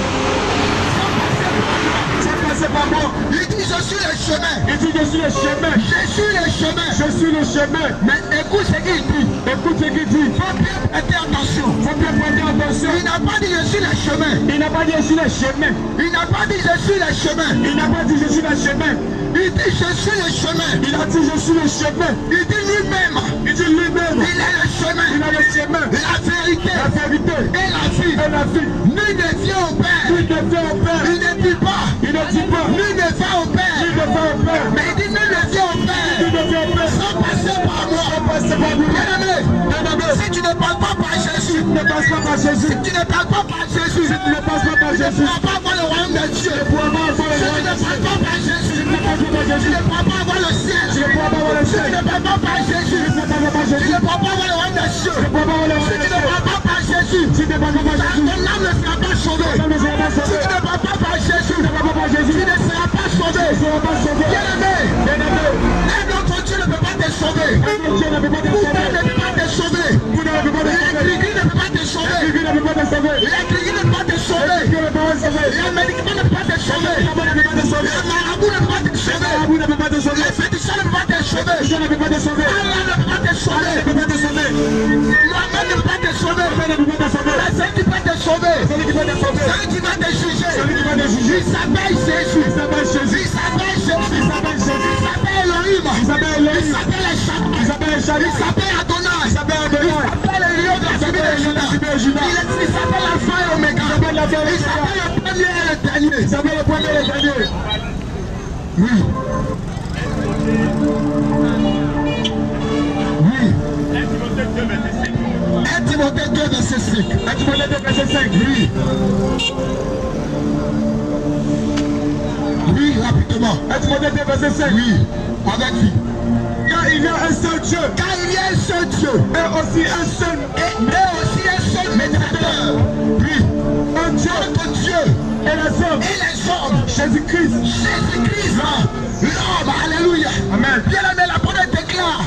sans passer par moi. Il dit je suis le chemin. Il dit, je suis le chemin. Je suis le chemin. Je suis le chemin. Mais écoute ce qu'il dit. Écoute ce qu'il dit. Faut bien prêter attention. Faut bien prêter attention. Il n'a pas dit je suis le chemin. Il n'a pas dit je suis le chemin. Il n'a pas dit je suis le chemin. Il n'a pas dit je suis le chemin. Il dit je suis le chemin. Il a dit je suis le chemin. Il dit lui-même. Il dit lui-même. Il est le chemin. Il a le chemin. La vérité. La vérité. Et la vie. Et la vie. Nul ne vient au Père. Nul ne vient au Père. Il ne dit pas. Il ne dit pas. Nul ne va au Nul Père. ne va au Père. Mais il dit nul ne vient au Nul Père. ne vient au Père. Sans passer par moi. Sans passer par nous. Bien-aimé. Bien-aimé. Si tu ne passes pas par Jésus. Ne passe pas par Jésus. Si tu ne passes pas par Jésus. Si tu ne passes pas par Tu ne Jésus. pourras pas voir le royaume de Dieu. Tu ne pourras pas avoir le Si tu royaume ne de Dieu. passes pas par Jésus. Tu ne passes pas par Tu Jésus. ne pourras pas voir le ciel. Tu ne pourras pas avoir le Si tu ciel. ne passes pas par Jésus. Tu ne passes pas par Tu Jésus. ne pourras pas voir le royaume de Dieu. Tu ne pourras pas avoir le Si royaume tu de ne Dieu. passes pas par Jésus. Si tu ne passes pas par Jésus. Ton âme ne sera pas sauvée. Ça ne sera pas Si sauvé. tu ne passes pas par Jésus. Tu ne passes pas par Jésus. Tu ne seras pas sauvé. Tu ne seras pas sauvé. Bien-aimé. Bien-aimé. Un autre Dieu ne peut pas te sauver. Dieu ne peut pas te Vous sauver. ne peut pas te sauver. Vous ne pouvez pas te sauver. L'église ne peut pas te sauver. Jésus ne peut pas te sauver. L'église ne peut pas te sauver. Dieu ne peut pas te sauver. Les médicaments ne peuvent pas te sauver. La mort ne peut pas te sauver. Les marabouts ne peuvent pas te sauver. Vous ne peut pas te sauver. Les féticheurs ne peuvent pas te sauver. Dieu ne peut pas te sauver. Allah ne peut pas te Allah sauver. ne peut pas te sauver. Mohamed ne peut pas te sauver. Dieu ne peut pas te sauver. C'est qui peut te sauver. Celui qui va te sauver. Celui qui va te juger. Celui qui va te juger. Il s'appelle Jésus. Il s'appelle Jésus. Il s'appelle Jésus. Il s'appelle Jésus. Il s'appelle Elohim. Il s'appelle Il Elohim. s'appelle Echad. Il s'appelle Charis. Il s'appelle Adonai. Il s'appelle Il Adonai. s'appelle le lion de la tribu de Juda. Il s'appelle Alpha et Oméga. Il s'appelle Alpha et Il s'appelle le premier et le dernier. Il s'appelle le premier et le dernier. Oui. Oui. 1 Timothée 2, verset 5. 1 Timothée 2, verset 5. Oui. Oui, rapidement. 1 Timothée 2, verset 5. Oui, avec lui. Car il y a un seul Dieu. Car il y a un seul Dieu. Et aussi un seul. Et aussi un seul médiateur. Oui. Un Dieu. Entre Dieu Et les hommes. et les hommes. Jésus-Christ. Jésus-Christ, l'homme, alléluia. Amen. Bien aimé, la parole déclare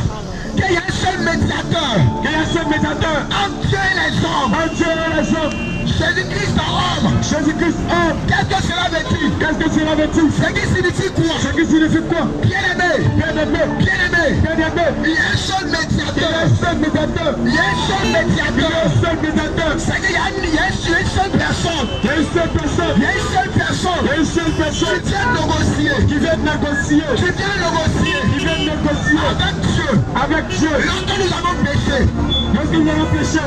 qu'il y a un seul médiateur Il y a un seul médiateur. entre Dieu et les hommes. Un Dieu et les hommes. Jésus-Christ en homme. Jésus-Christ homme. Qu'est-ce que cela veut dire? Qu'est-ce que cela veut dire? Ce qui signifie quoi? Ce qui signifie quoi? Bien aimé, Bien-aimé. bien aimé, Bien-aimé. il y a un seul Il y a médiateur. un seul médiateur. Il y a un seul Il y a médiateur. un seul médiateur. C'est qu'il y a une seule personne. Il y a une seule personne. Il y a une seule personne Il y a une seule personne qui vient négocier. qui vient négocier. Qui vient négocier Qui vient négocier avec Dieu. avec Dieu. Lorsque nous avons péché, Lorsqu'ils ont péché,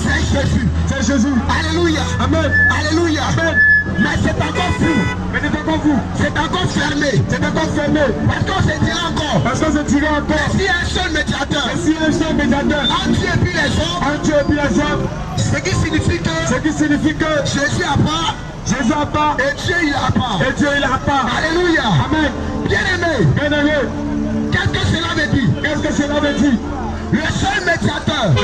c'est Jésus. c'est Jésus. Alléluia. Amen. Alléluia. Amen. Mais c'est encore flou. Mais c'est encore vous. C'est encore fermé. C'est encore fermé. Parce qu'on se dira encore. Parce qu'on se dirait encore. S'il y a un seul médiateur Et s'il y a un seul médiateur, entre Dieu et puis les hommes, un Dieu et puis les hommes, ce qui signifie que ce qui signifie que Jésus a part Jésus a part et Dieu il a part. et Dieu il a part. Alléluia. Amen. Bien aimé, Bien-aimé, qu'est-ce que cela veut dire? qu'est-ce que cela veut dire? Le seul médiateur,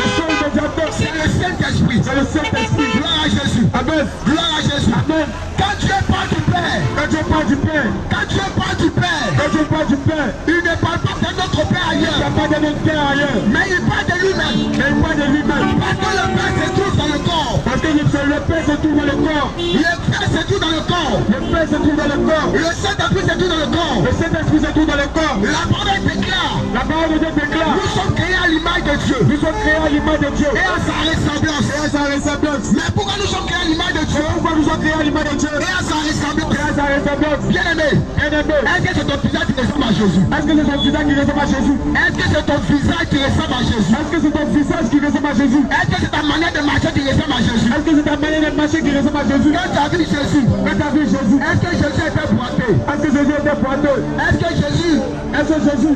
c'est le Saint-Esprit. C'est le Saint-Esprit. Gloire à Jésus. Amen. Gloire à Jésus. Amen. Quand Dieu parle du Père, Quand Dieu parle du Père, quand Dieu parle du Père, quand Dieu parle du Père, il ne parle pas de notre Père il n'y ailleurs, a pas de notre Père ailleurs. mais il parle de lui-même. Mais il parle de lui-même. Parce que le Père se trouve dans le corps. Parce que le Père se trouve dans le corps. Le Père se trouve dans le corps. Le Père se trouve dans le corps. Le Saint-Esprit se trouve dans le corps. Le Saint-Esprit se trouve dans le corps. La parole déclare. La parole de Dieu déclare. Nous sommes créés à l'image de Dieu. Nous sommes créés à l'image de Dieu. Et à sa ressemblance. Et à sa ressemblance. Mais pourquoi nous sommes créés à l'image de Dieu? Pourquoi nous sommes créés à l'image de Dieu? Et à sa ressemblance. Et à sa ressemblance. Bien aimé. Bien-aimé. Est-ce que c'est ton visage qui ressemble à Jésus? Est-ce que c'est ton visage qui ressemble à Jésus? Est-ce que c'est ton visage qui ressemble à Jésus? Est-ce que c'est ton visage qui ressemble à Jésus? Est-ce que c'est ta manière de marcher qui ressemble à Jésus? Est-ce que c'est ta manière de marcher qui ressemble à Jésus? Quand tu as vu Jésus, Quand tu as vu Jésus, est-ce que Jésus était boiteux? est-ce que Jésus était pointeux? Est-ce que Jésus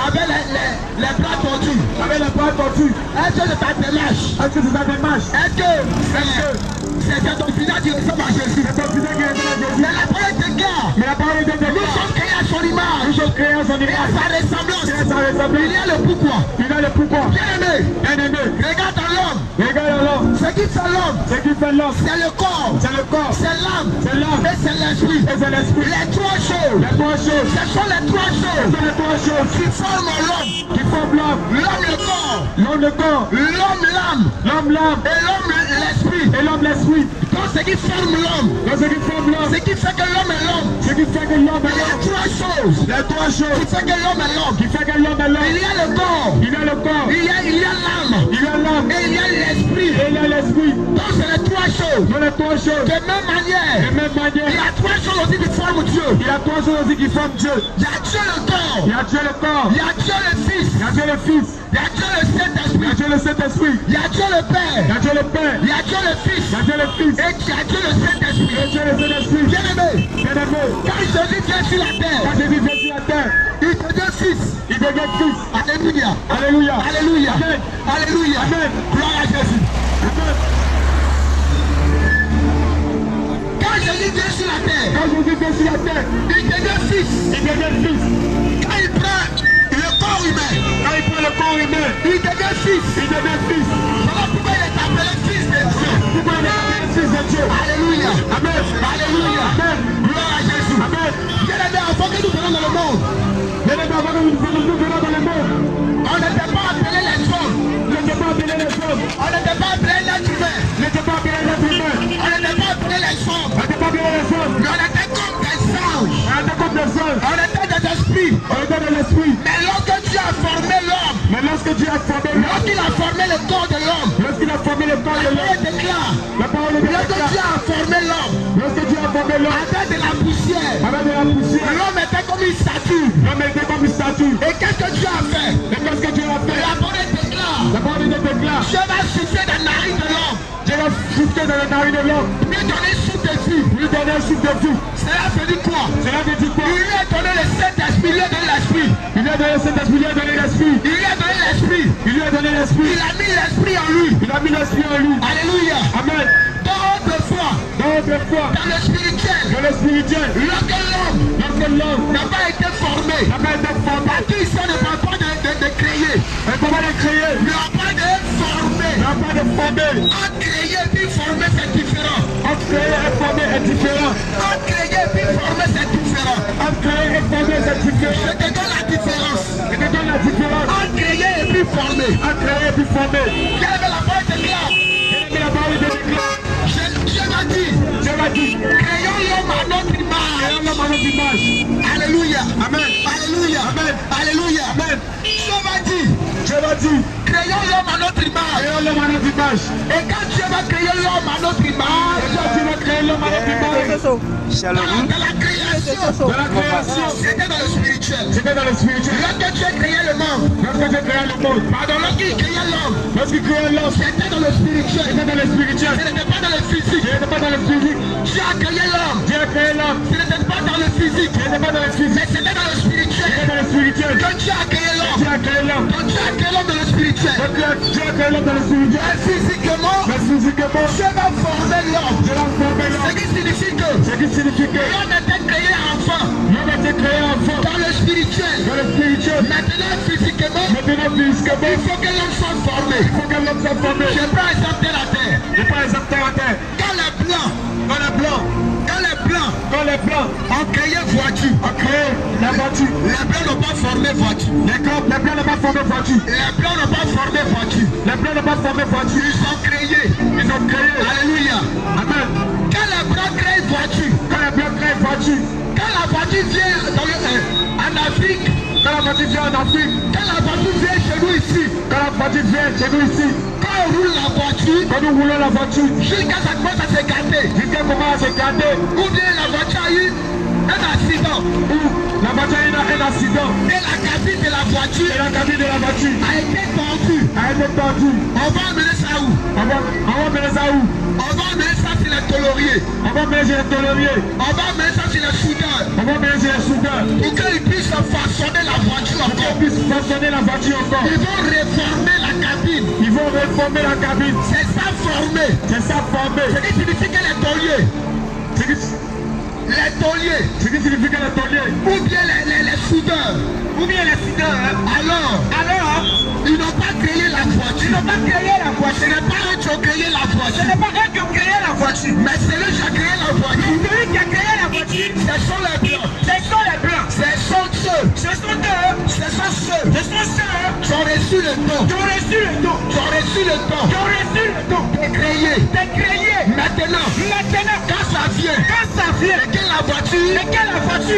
avait les bras tordus? Avec les bras tordus? Est-ce que c'est ta démarche? Est-ce que c'est ta démarche? Est-ce que c'est ton visage qui ressemble à Jésus? C'est ton visage qui ressemble à Jésus? Mais la parole déclare. Mais la parole de Dieu Nous déclare. sommes créés à son image. Nous sommes créés à son Et à image. sa ressemblance. Et à sa ressemblance. Il y a le pourquoi. Il a le pouvoir. Bien aimé. Bien-aimé. Regarde dans l'homme. Regarde alors. Ce qui fait l'homme, Ce qui fait l'homme, c'est le corps. c'est le corps, C'est l'âme. c'est l'âme, Et c'est l'esprit. et c'est l'esprit. Les trois choses. Les trois choses. Ce sont les trois Ce choses sont les trois choses qui forment l'homme. qui forment l'homme. L'homme le corps. L'homme le corps, L'homme l'âme. l'homme l'âme, Et l'homme l'esprit. et l'homme l'esprit. Donc ce qui forme l'homme. Donc ce qui forme l'homme, Ce qui fait que l'homme est l'homme. ce qui fait que l'homme est Il y a l'homme. trois choses Les trois qui choses fait que l'homme est l'homme. qui fait que l'homme est Il l'homme. y a le corps. Il a le corps, Il y a l'âme. il a l'âme, Et il y a l'esprit. et il a l'esprit. Donc c'est les trois choses. Dans les trois choses, De même manière. de même Il y manière, a trois choses aussi qui forment Dieu. il y a trois choses aussi qui forment Dieu. Il y a Dieu le corps. Il y a Dieu le corps, Il y a Dieu le Fils. il y a Dieu le Fils, Il y a Dieu le il y Saint-Esprit. a Dieu le Saint-Esprit, Il y a Dieu le il y Père. a Dieu le Père, Il y a Dieu le Fils. il y a Dieu le Fils, Et il y a Dieu le Saint-Esprit. et Dieu le Saint-Esprit. Bien aimé. Bien-aimé, Quand Jésus vient sur la terre, quand Jésus vient sur la terre, il devient Fils. il devient Fils. Alléluia. Alléluia. Alléluia. Amen. Alléluia. Amen. Gloire à Jésus. Amen. Quand Jésus vient sur la terre, Quand Jésus vient sur la terre, il devient Fils. il devient Fils. Quand il prend le corps humain, Quand il prend le corps humain, il devient Fils. il devient Fils. Voilà pourquoi il est appelé Fils de Dieu. Pourquoi il est appelé Fils de Dieu? Alléluia. Amen. Alléluia. Amen. Gloire à Jésus. Amen. Bien aimé, avant que nous venons dans le monde, Bien-aimé, avant que nous venons dans le monde, on n'était pas appelé les hommes. ne t'es pas appelé les hommes, On n'était pas appelé l'être humain. ne t'es pas appelé l'être humain, On n'était pas appelé les hommes. ne t'es pas appelé les hommes. Mais on était comme des anges. On était comme des anges, On était des esprits. on était de l'esprit. Mais lorsque Dieu a formé l'homme, Mais lorsque Dieu a formé l'homme, lorsqu'il a formé le corps de l'homme, lorsqu'il a formé le corps de la l'homme, parole déclare, la parole de Dieu lorsque Dieu déclare, a formé l'homme, lorsque Dieu a formé l'homme, avec de la poussière, avec de la poussière, l'homme était comme une statue. l'homme était comme une statue. Et qu'est-ce que Dieu a fait? Et qu'est-ce que Dieu a fait? La parole déclare, La parole de Dieu déclare, Dieu va souffler dans la narine de l'homme, Dieu va souffler dans les narines de l'homme, lui donner souffle de vie. lui donner un souffle de vie. Cela veut dire quoi? Cela veut dire quoi? Il lui a donné le Saint-Esprit, il lui a donné l'Esprit. Il lui a donné cet esprit, il lui a donné l'esprit. Il lui a donné l'Esprit. Il lui a donné l'esprit. Il a mis l'Esprit en lui. Il a mis l'esprit en lui. Alléluia. Amen. D'autres fois, Dans notre foi, dans le spirituel, dans le spirituel, lorsque l'homme lorsque l'homme n'a pas été formé, n'a pas été formé, parce qu'il ne parle pas de créer, et comment le créer, mais on parle de former. n'a pas de formé. Entre créer puis former, c'est différent. Entre créer et former est différent. Entre créer puis former, c'est différent. Entre créer et former c'est différent. Je te donne la différence. Je te donne la différence. Entre créer et puis former. Entre créer et puis former. Quelle est la parole de Dieu? Et la parole de Dieu déclare, Dieu m'a dit, Dieu m'a dit, créons l'homme à notre image. créons l'homme à notre image. Alléluia. Amen. Alléluia. Amen. Alléluia. Amen. Dieu m'a dit, Dieu m'a dit, créons l'homme à notre image. créons l'homme à notre image. Et quand Dieu va créer l'homme à notre image, Et quand Dieu va créer l'homme à notre image, dans la création, dans la création, c'était dans le spirituel. c'était dans le spirituel. Lorsque Dieu créait le monde, Lorsque Dieu créa le monde, pardon, lorsqu'il créait l'homme, lorsqu'il créa l'homme, c'était dans le spirituel. c'était dans le spirituel. Ce n'était pas dans le physique. Il n'était pas dans le physique. Dieu a créé l'homme. Dieu a créé l'homme. Ce n'était pas dans le physique. Il n'était pas dans le physique. Mais c'était dans le spirituel. Il était dans le spirituel. Quand Dieu a créé l'homme, Dieu a créé l'homme. quand Dieu a créé l'homme dans le spirituel, Dieu a créé l'homme dans le spirituel. et physiquement, Mais physiquement, Dieu va former l'homme. Dieu a formé Ce l'homme. qui signifie que Ce qui signifie que l'homme était créé enfant l'homme a été créé enfant dans le spirituel. dans le spirituel. Maintenant, physiquement, Il faut que l'homme soit formé. Je prends exemple de la terre. Quand les blancs ont créé voiture. Les blancs n'ont pas formé voiture. Les blancs n'ont pas formé voiture. Ils ont créé. Alléluia. Amen. Quand les blancs créent voiture. Quand la voiture vient en Afrique. Quand la voiture vient chez nous ici. Quand on roule la voiture. Jusqu'à ça commence à s'écarter. Ou bien la voiture a eu un accident. Et la cabine de la voiture a été tendue. On va amener ça où? On va amener ça sur les tôleriers. On va amener ça sur les soudeurs. Pour qu'ils puissent façonner la voiture encore. Ils vont réformer la cabine. C'est ça former. Ce qui signifie que les tôliers. Ou bien les soudeurs. Alors, ils n'ont pas créé la voiture. Ce n'est pas eux qui ont créé la voiture. Mais c'est lui qui a créé la voiture. Ce sont les blancs. Ce sont ceux qui ont reçu le don. De créer. Maintenant, quand ça vient, et que la voiture,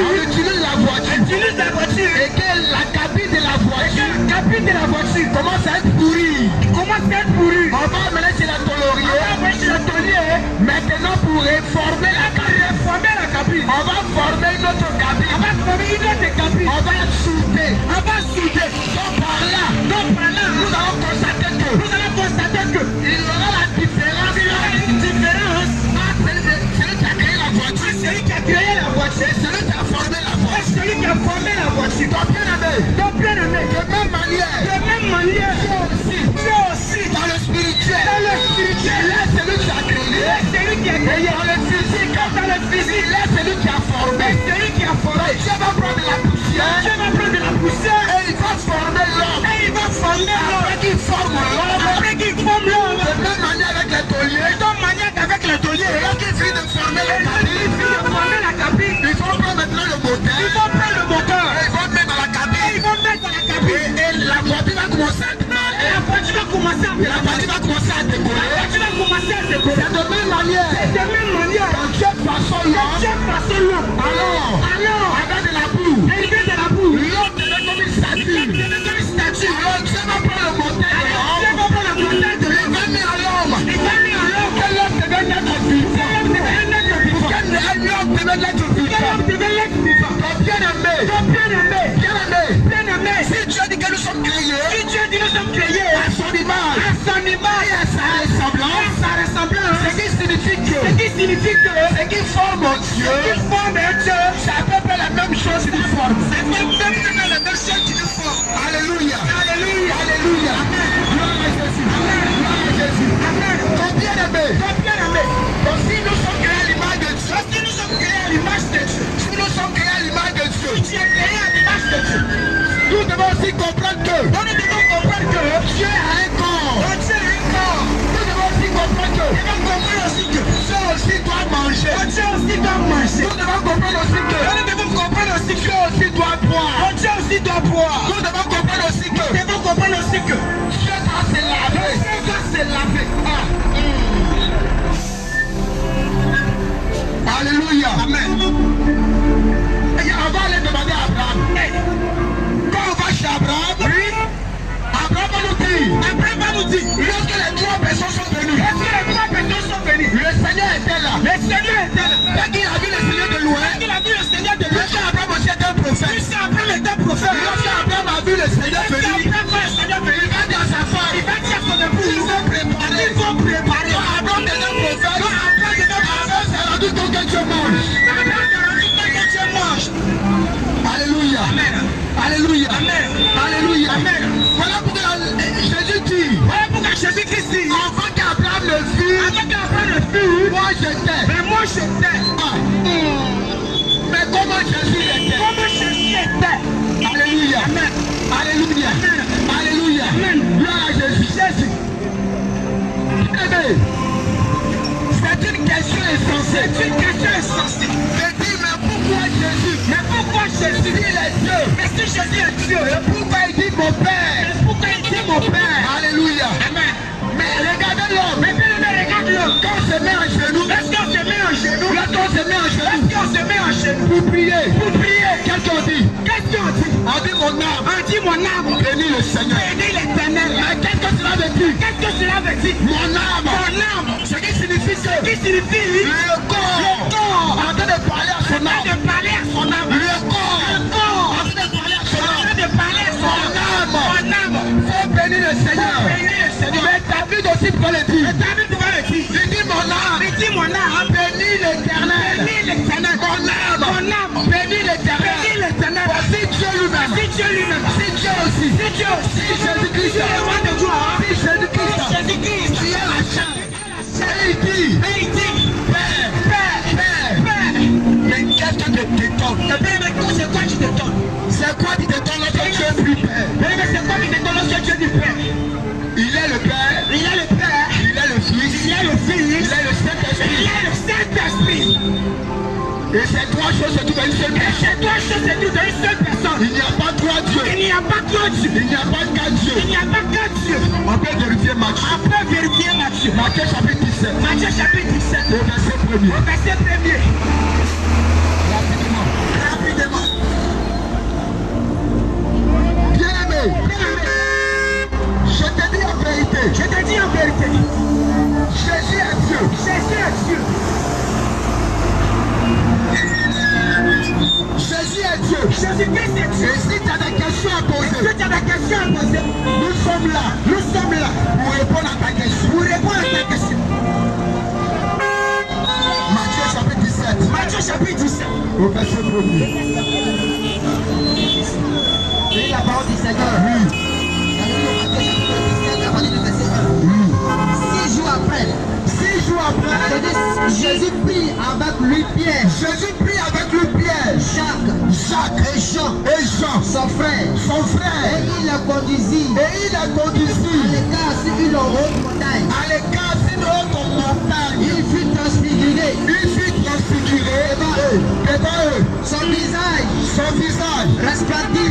on utilise la voiture, et que la cabine de la voiture commence à être pourrie. On va amener chez la tôlerie. Maintenant, pour réformer la cabine, on va former une autre cabine. On va souder. Donc par là, nous allons constater que il y aura la différence entre celui qui a créé la voiture et celui qui a formé la voiture. Donc bien aimé, de même manière, aussi dans le spirituel, là c'est lui qui a créé. Dans le physique, là c'est lui qui a formé. Dieu va prendre la poussière et il va former l'homme. Après qu'il forme l'homme, de même manière avec les tôliers, là qu'il finit de former la cabine, ils vont prendre maintenant le moteur. Et ils vont mettre dans la cabine. Et la voiture va commencer à démarrer. La voiture va commencer à décoller. C'est de même manière. Quand Dieu façonne l'homme, alors avec de la boue, l'homme devient comme une statue. Alors Dieu va prendre le moteur de l'homme. Il va mettre à l'homme. Que l'homme devient être vivant. Que l'homme devient être vivant. Donc bien aimé. Si Dieu dit que nous sommes créés à son image et à sa ressemblance, ce qui signifie que ce qui forme Dieu, c'est à peu près la même chose qu'il forme. Alléluia. Gloire à Jésus. Donc bien aimé. Donc si nous sommes créés à l'image de Dieu, si nous sommes créés à l'image de Dieu, nous devons aussi comprendre que Dieu a un corps. Nous devons aussi comprendre que Dieu aussi doit manger. Nous devons comprendre aussi que Dieu aussi doit boire. Nous devons comprendre aussi que Dieu doit se laver. Alléluia. Amen. Et on va aller demander à Abraham. Quand on va chez Abraham, Abraham va nous dire, lorsque les trois personnes sont venues, le Seigneur était là. Quand il a vu le Seigneur de loin, lorsque Abraham aussi était un prophète, lorsque Abraham a vu le Seigneur venir, il va dire à sa femme, il faut préparer. Abraham est un prophète. C'est rendu compte que Dieu mange. Alléluia. Alléluia. Voilà pourquoi Jésus dit, avant qu'Abraham le fût, moi j'étais. Mais comment Jésus était? Alléluia. Amen. Gloire à Jésus. Jésus. Amen. C'est une question essentielle. C'est une question essentielle. Je dis, mais pourquoi Jésus? Mais pourquoi Jésus? Il est Dieu. Mais si Jésus est Dieu, et pourquoi il dit mon Père? Mais pourquoi il dit mon Père? Alléluia. Amen. Mais regardez l'homme. Mais regarde l'homme. Quand on se met en genoux. Est-ce qu'on se met en genoux? Quand on se met en genoux. Est-ce qu'on se met en genoux? Pour prier. Pour prier. Qu'est-ce qu'on dit? Qu'est-ce qu'on dit? On dit mon âme. On dit mon âme. Bénis le Seigneur. Bénis l'Éternel. Mais qu'est-ce que cela veut dire? Qu'est-ce que cela veut dire? Mon âme. Mon âme. Ce qui signifie que. Ce qui signifie. Le corps. Le corps. En train de parler à son âme. En train de parler à son âme. Le corps. Le corps. En train de parler à son âme. En train de parler à son âme. Mon âme. Faut bénir le Seigneur. Faut bénir le Seigneur. Mais David aussi peut le dire. Mais David peut le dire. Il dit mon âme. Il dit mon âme. Bénis l'Éternel. Bénis l'Éternel. Mon âme. Mon âme. Bénis l'Éternel. Bénis l'Éternel. Voici Dieu lui-même. Si Dieu lui-même. Si Dieu aussi. Si Dieu aussi. Si Jésus-Christ. Si le roi de gloire. Si Jésus-Christ. Jésus-Christ. Tu es la chair. Et il dit. Père. Père. Père. Père. Mais qu'est-ce que tu t'étonnes? Mais c'est quoi tu t'étonnes? C'est quoi tu t'étonnes lorsque tu es plus Père? Mais c'est quoi tu t'étonnes lorsque tu es du Père? Il est le Père. Il est le Père. Il est le Fils. Il est le Fils. Il est le Saint-Esprit. Il est le Saint-Esprit. Et ces trois choses se trouvent à une seule personne. Et ces trois choses se trouvent à une seule personne. Il n'y a pas trois dieux. Il n'y a pas trois dieux. Il n'y a pas quatre dieux. Il n'y a pas quatre dieux. On peut vérifier Matthieu. On peut vérifier Matthieu. Matthieu chapitre 17. Matthieu chapitre 17. Au verset 1er. Au verset 1er. Rapidement. Rapidement. Bien-aimé. Bien-aimé. Je te dis en vérité. Je te dis en vérité. Jésus est Dieu. Jésus est Dieu. Jésus est Dieu. Jésus-Christ est Dieu. Et si tu as des questions à poser, si tu as des questions à poser, nous sommes là. Nous sommes là pour répondre à ta question. Pour répondre à ta question. Matthieu chapitre 17. Matthieu chapitre 17. Au verset 1er. C'est la parole du Seigneur. Oui. Six jours après, Jésus prie avec lui Pierre. Jésus prie avec lui Pierre. Jacques et Jean, son frère. Et il la conduisit. À l'écart sur une haute montagne. Il fut transfiguré. Devant eux. Son visage resplendit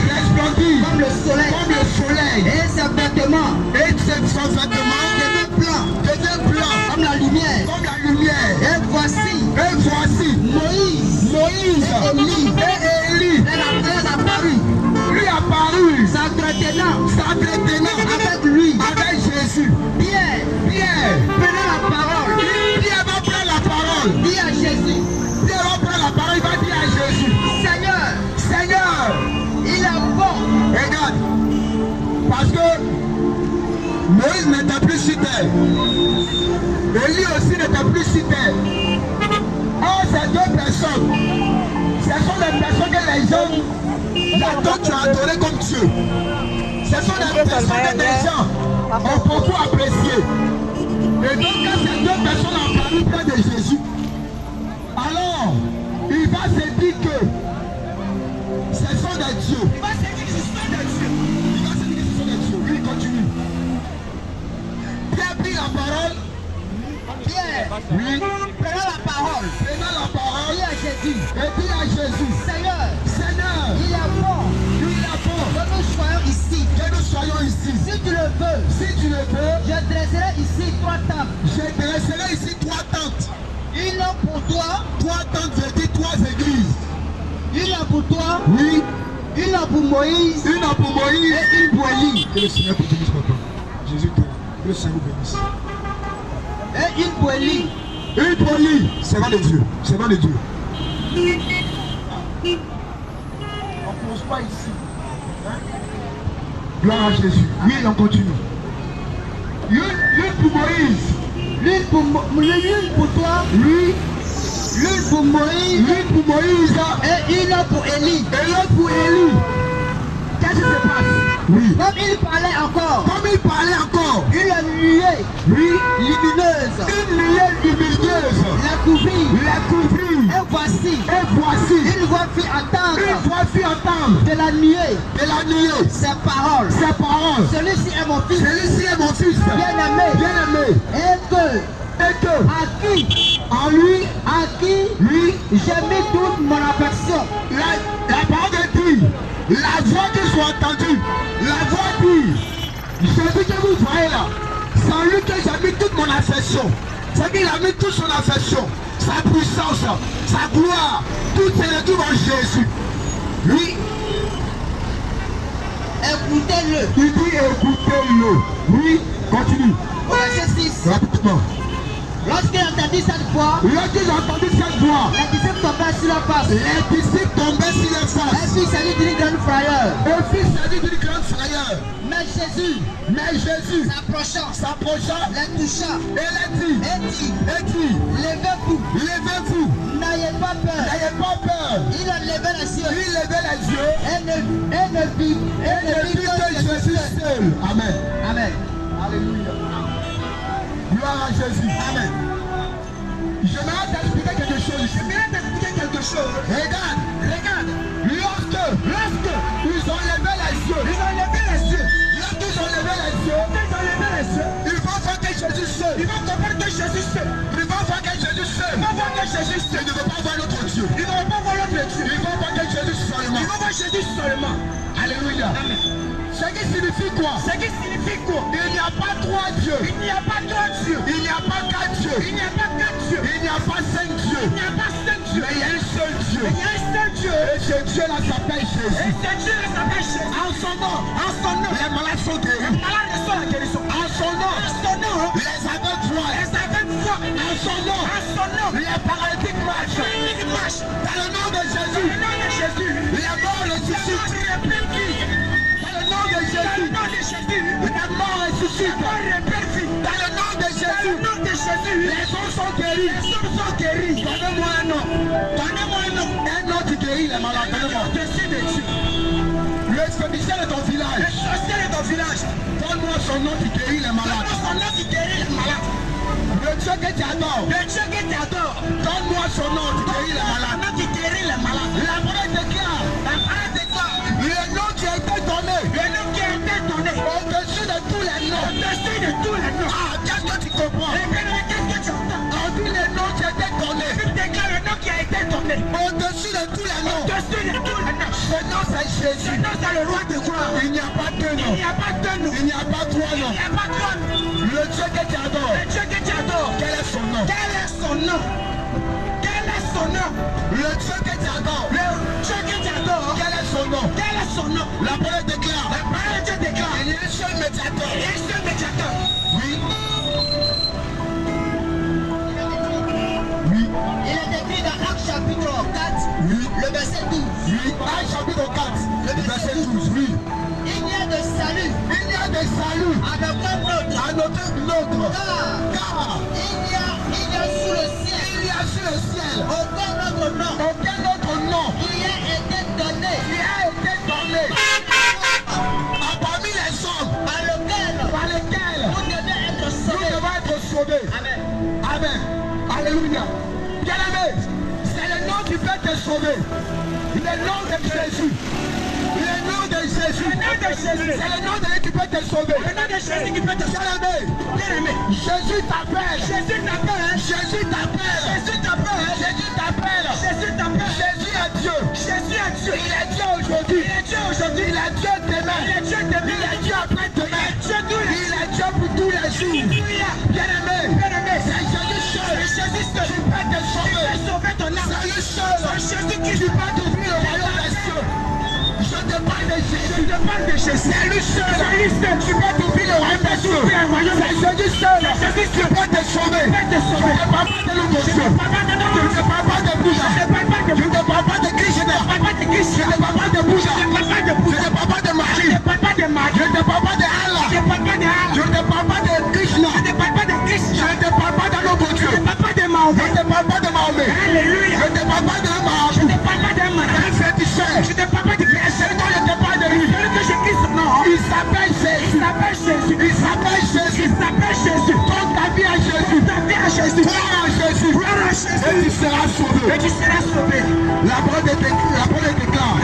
comme le soleil. Et ses vêtements devenaient blancs comme la lumière. Et voici Moïse et Élie lui apparut s'entretenant avec lui, avec Jésus. Pierre prenant la parole. Pierre va prendre la parole. Dit à Jésus. Pierre va prendre la parole. Il va dire à Jésus. Seigneur, il est bon. Regarde, parce que Moïse n'était plus sur terre. Élie aussi n'était plus sur terre. Or, ces deux personnes, ce sont des personnes que les gens, dont tu as adoré comme Dieu. Ce sont des personnes que les gens ont beaucoup appréciées. Et donc, quand ces deux personnes ont parlé près de Jésus, alors, il va se dire que ce sont des dieux. Il va se dire que ce sont des dieux. Oui, continue. Pierre prit la parole. Oui. Prenant la parole. Et dit à Jésus. Seigneur, il est bon. Que nous soyons ici. Si tu le veux, je dresserai ici trois tentes. Une pour toi. Trois tentes, je dis trois églises. Une pour toi. Oui. Une pour Moïse. Et une pour Élie. Que le Seigneur te bénisse, papa. Jésus t'aime. Que le Seigneur vous bénisse. Et une pour Élie. C'est pas de Dieu. On ne pose pas ici. Hein? Gloire à Jésus. Oui, on continue. Une pour Moïse. L'une pour toi. Oui. L'une pour Moïse. Et une pour Élie. Qu'est-ce qui se passe? Oui. Comme il parlait encore. Une nuée. Oui. Lumineuse. La couvrit. Et voici. Une voix fit entendre. toi fis entendre de la nuée ses paroles. Celui-ci est mon fils, bien-aimé, et que en lui, J'ai mis toute mon affection. la parole dit, la voix qui soit entendue, la voix dit, celui que vous voyez là, c'est en lui que j'ai mis toute mon affection. C'est qu'il a mis toute son affection, sa puissance, sa gloire, tout est tout en Jésus. Oui. Écoutez-le. Il dit écoutez-le. Oui, continue. Verset 6. Rapidement. Lorsqu'il entendit cette voix, Lorsqu'ils ont entendu cette voix, les disciples tombèrent sur leur face. les disciples tombaient sur les Et faces. puis s'agit d'une grande frayeur. Et puis s'agit d'une grande frayeur. Mais Jésus, s'approchant, les toucha, et dit, levez-vous, n'ayez pas peur. Il a levé les yeux, et ne vit que Jésus seul. Amen. Amen. Alléluia. Gloire à Jésus. Amen. J'aimerais t'expliquer quelque chose. Regarde. Lorsque ils ont levé les yeux, ils vont voir que Jésus seul. Ils vont voir que Jésus seul. Ils ne veulent pas voir l'autre Dieu. Ils vont voir que Jésus seulement. Alléluia. Amen. Ce qui signifie quoi? Il n'y a pas trois dieux. Il n'y a pas quatre dieux. Il n'y a pas cinq dieux. Mais il y a un seul Dieu. Et ce Dieu-là s'appelle Jésus. En son nom, les malades sont guéris. En son nom, les aveugles voient. En son nom, les paralytiques marchent. Dans le nom de Jésus, les morts ressuscitent. Dans le nom de Jésus, les morts ressuscitent. Dans le nom de Jésus, les hommes sont guéris. Donnez-moi un nom. Un nom qui guérit les malades. Donnez-moi. Le spécial de ton village. Donne-moi son nom qui guérit les malades. Le Dieu que tu adores. Donne-moi son nom qui guérit les malades. La parole déclare. Le nom qui a été donné. Au-dessus de tous les noms. Ah, qu'est-ce que tu comprends? On dit le nom qui a été donné. Au-dessus de tous les noms. Ce nom c'est Jésus. Le roi de gloire. Il n'y a pas deux noms. Il n'y a pas trois noms. Le Dieu que tu adores. Quel est son nom? Le Dieu que tu adores. Quel est son nom? La parole déclare. Il y a un seul médiateur. Oui. Il est écrit dans Actes chapitre 4, le verset 12. Actes chapitre 4, le verset 12. Oui. Il y a de salut À notre autre. Car il y a sous le ciel aucun autre nom qui a été donné parmi les hommes par lequel vous devez être sauvés. Amen. Alléluia. Bien-aimé, c'est le nom qui peut te sauver. Le nom de Jésus. C'est le nom de Jésus qui peut te sauver. Bien-aimé, Jésus t'appelle. Jésus est Dieu. Il est Dieu aujourd'hui. Il est Dieu demain. Il est Dieu après-demain. Il est Dieu pour tous les jours. Bien-aimé, c'est Jésus seul qui peut te sauver. C'est lui seul qui peut t'ouvrir le royaume des cieux. Je te parle de Jésus. C'est lui seul qui peut t'ouvrir le royaume des cieux. C'est Jésus seul qui peut te sauver. Je ne parle pas de l'autre. Je ne parle pas de Bouddha. Je ne parle pas de Krishna. Je ne parle pas de Bouddha. Je ne parle pas de Marie. Je ne parle pas de Allah. Je ne parle pas de Krishna. Je ne parle pas d'un autre Dieu. Je ne parle pas de Mahomet. Je ne parle pas de Mahomet. Un féticheur. Je ne parle pas de lui. Il s'appelle Jésus. Donne ta vie à Jésus. Crois en Jésus. Et tu seras sauvé. La parole déclare.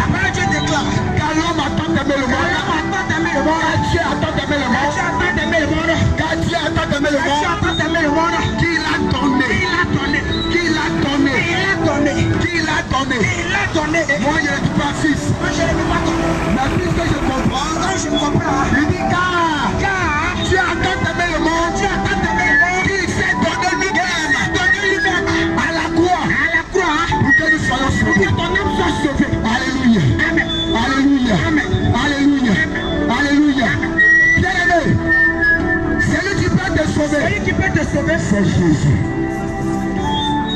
Moi, je ne dis pas fils. Moi, je ne dis pas ton. Mais puisque je comprends, Quand je comprends, il dit car tu as tant aimé le monde, tu as tant aimé le monde, qu'il s'est donné lui-même à la croix pour que nous soyons sauvés. que ton âme soit sauvée. Alléluia. Amen. Alléluia. Amen. Alléluia. Alléluia. Bien-aimé, celui qui peut te sauver, Celui qui peut te sauver, c'est Jésus.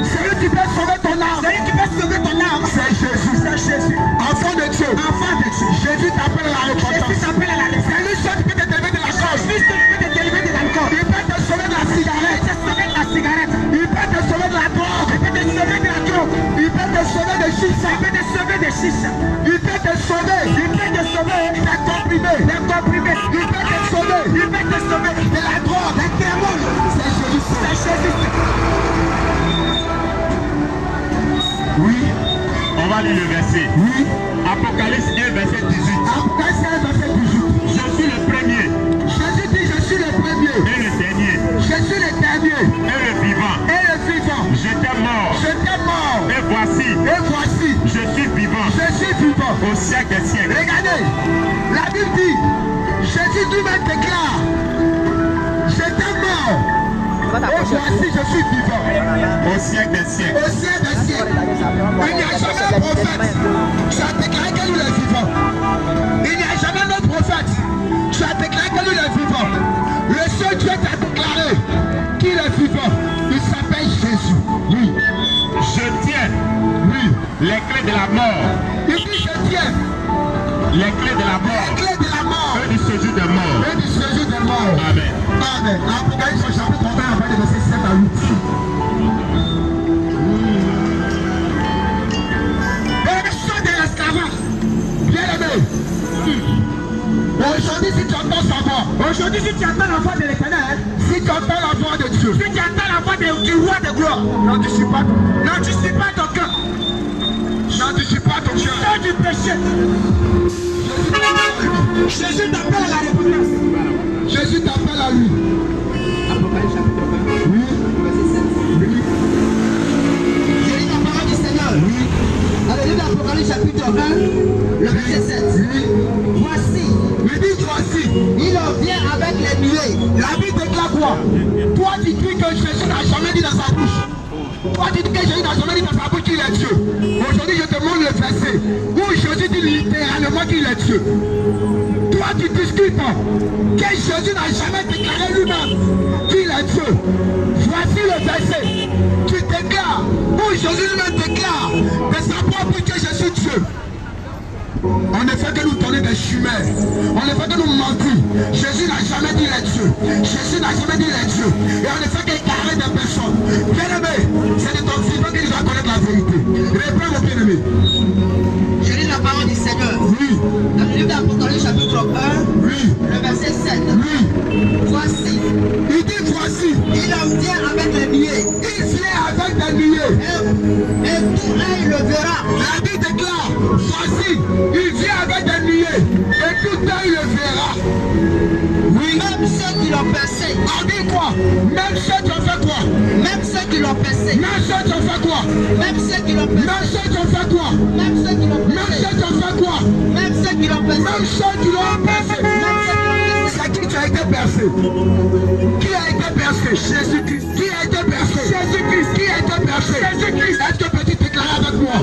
Celui qui peut sauver ton âme, celui qui peut sauver ton âme, c'est Jésus. c'est Jésus. Enfant de Dieu. Enfant de Dieu. Jésus t'appelle à la Jésus repentance. t'appelle à la C'est repentance. lui seul qui peut te délivrer de la cause. Fils de Dieu peut te délivrer de l'alcool. Il peut te sauver de la Il cigarette. peut te sauver de la cigarette. Il peut te sauver de la drogue. Il peut te sauver de la drogue. Il peut te sauver de chicha. Il peut te sauver de chicha. Il peut te sauver Il peut te sauver des comprimés. des comprimés. Il peut te sauver Il peut te sauver de la drogue. des démons. C'est Jésus seul. C'est Jésus. Oui, On va lire le verset. oui. Apocalypse 1, verset 18. Apocalypse 1, verset 18. Je suis le premier Jésus dit, je suis le premier. et le dernier Je suis le dernier et le vivant. et le vivant. J'étais mort J'étais mort. et voici, Et voici, je suis vivant je suis vivant. au siècle des siècles. Regardez, la Bible dit, Jésus lui-même déclare, j'étais mort. Et voici, je suis vivant. Au siècle des siècles. Au ciel des siècles. Il n'y a jamais un prophète qui a déclaré que lui est vivant. Il n'y a jamais un autre prophète qui a déclaré que lui est vivant. Le seul Dieu qui a déclaré qu'il est vivant, il s'appelle Jésus. Oui, Je tiens oui. les clés de la mort. Il dit, je tiens Les clés de la les mort clés de la mort et du séjour des morts. et du séjour des morts. Amen. Amen. Apocalypse au chapitre 20, après les versets 7 à 8. Bénédiction de l'esclavage. Bien-aimé. Aujourd'hui, si tu entends sa voix, Aujourd'hui, si tu entends la voix de l'Éternel, si tu entends la voix de Dieu, si tu entends la voix du roi de gloire, n'anticipe pas, n'anticipe pas ton cœur. n'anticipe pas ton cœur. Sors du péché. Jésus t'appelle à la repentance. Jésus t'appelle à lui. Apocalypse chapitre 20, Oui, verset 7. oui, Je lis la parole du Seigneur. oui, Dans le livre d'Apocalypse chapitre 1, le verset 7. oui. Voici, Mais dis voici. il en vient avec les nuées. La Bible déclare quoi? Toi, tu dis que Jésus n'a jamais dit dans sa bouche. Toi, tu dis que Jésus n'a jamais dit dans sa bouche qu'il est Dieu. Aujourd'hui, je te montre le verset où Jésus dit littéralement qu'il est Dieu. Toi, tu discutes que Jésus n'a jamais déclaré lui-même qu'il est Dieu. Voici le verset. Tu déclares, où Jésus lui-même déclare de sa propre bouche que je suis Dieu. On ne fait que nous donner des chimères. On ne fait que nous mentir. Jésus n'a jamais dit les dieux. Jésus n'a jamais dit les dieux. Et on ne fait qu'égarer des personnes. Bien-aimé, c'est de ton vivant que tu dois connaître la vérité. Réponds mon bien-aimé. Je lis la parole du Seigneur. Oui, Dans le livre d'Apocalypse chapitre 1, oui, le verset 7. oui. Voici, Il dit voici. il en vient avec les nuées. Il vient avec des nuées. Et tout œil le verra. La Bible déclare, voici, il vient avec des nuées. Et tout œil le verra. Oui. Même ceux qui l'ont percé. On dit quoi? Même ceux qui ont fait quoi? Même ceux qui l'ont percé. Même ceux qui ont fait quoi? Même ceux qui l'ont percé. Même ceux qui ont fait quoi? Même ceux qui l'ont Même percé. ceux qui ont fait quoi? Même ceux qui l'ont percé. Même ceux qui l'ont percé. Même ceux qui l'ont percé. C'est qui tu as été percé? Qui a été percé? Jésus-Christ. Qui a été percé? Jésus-Christ. Qui a été percé? Jésus-Christ. Est-ce que peux-tu déclarer avec moi?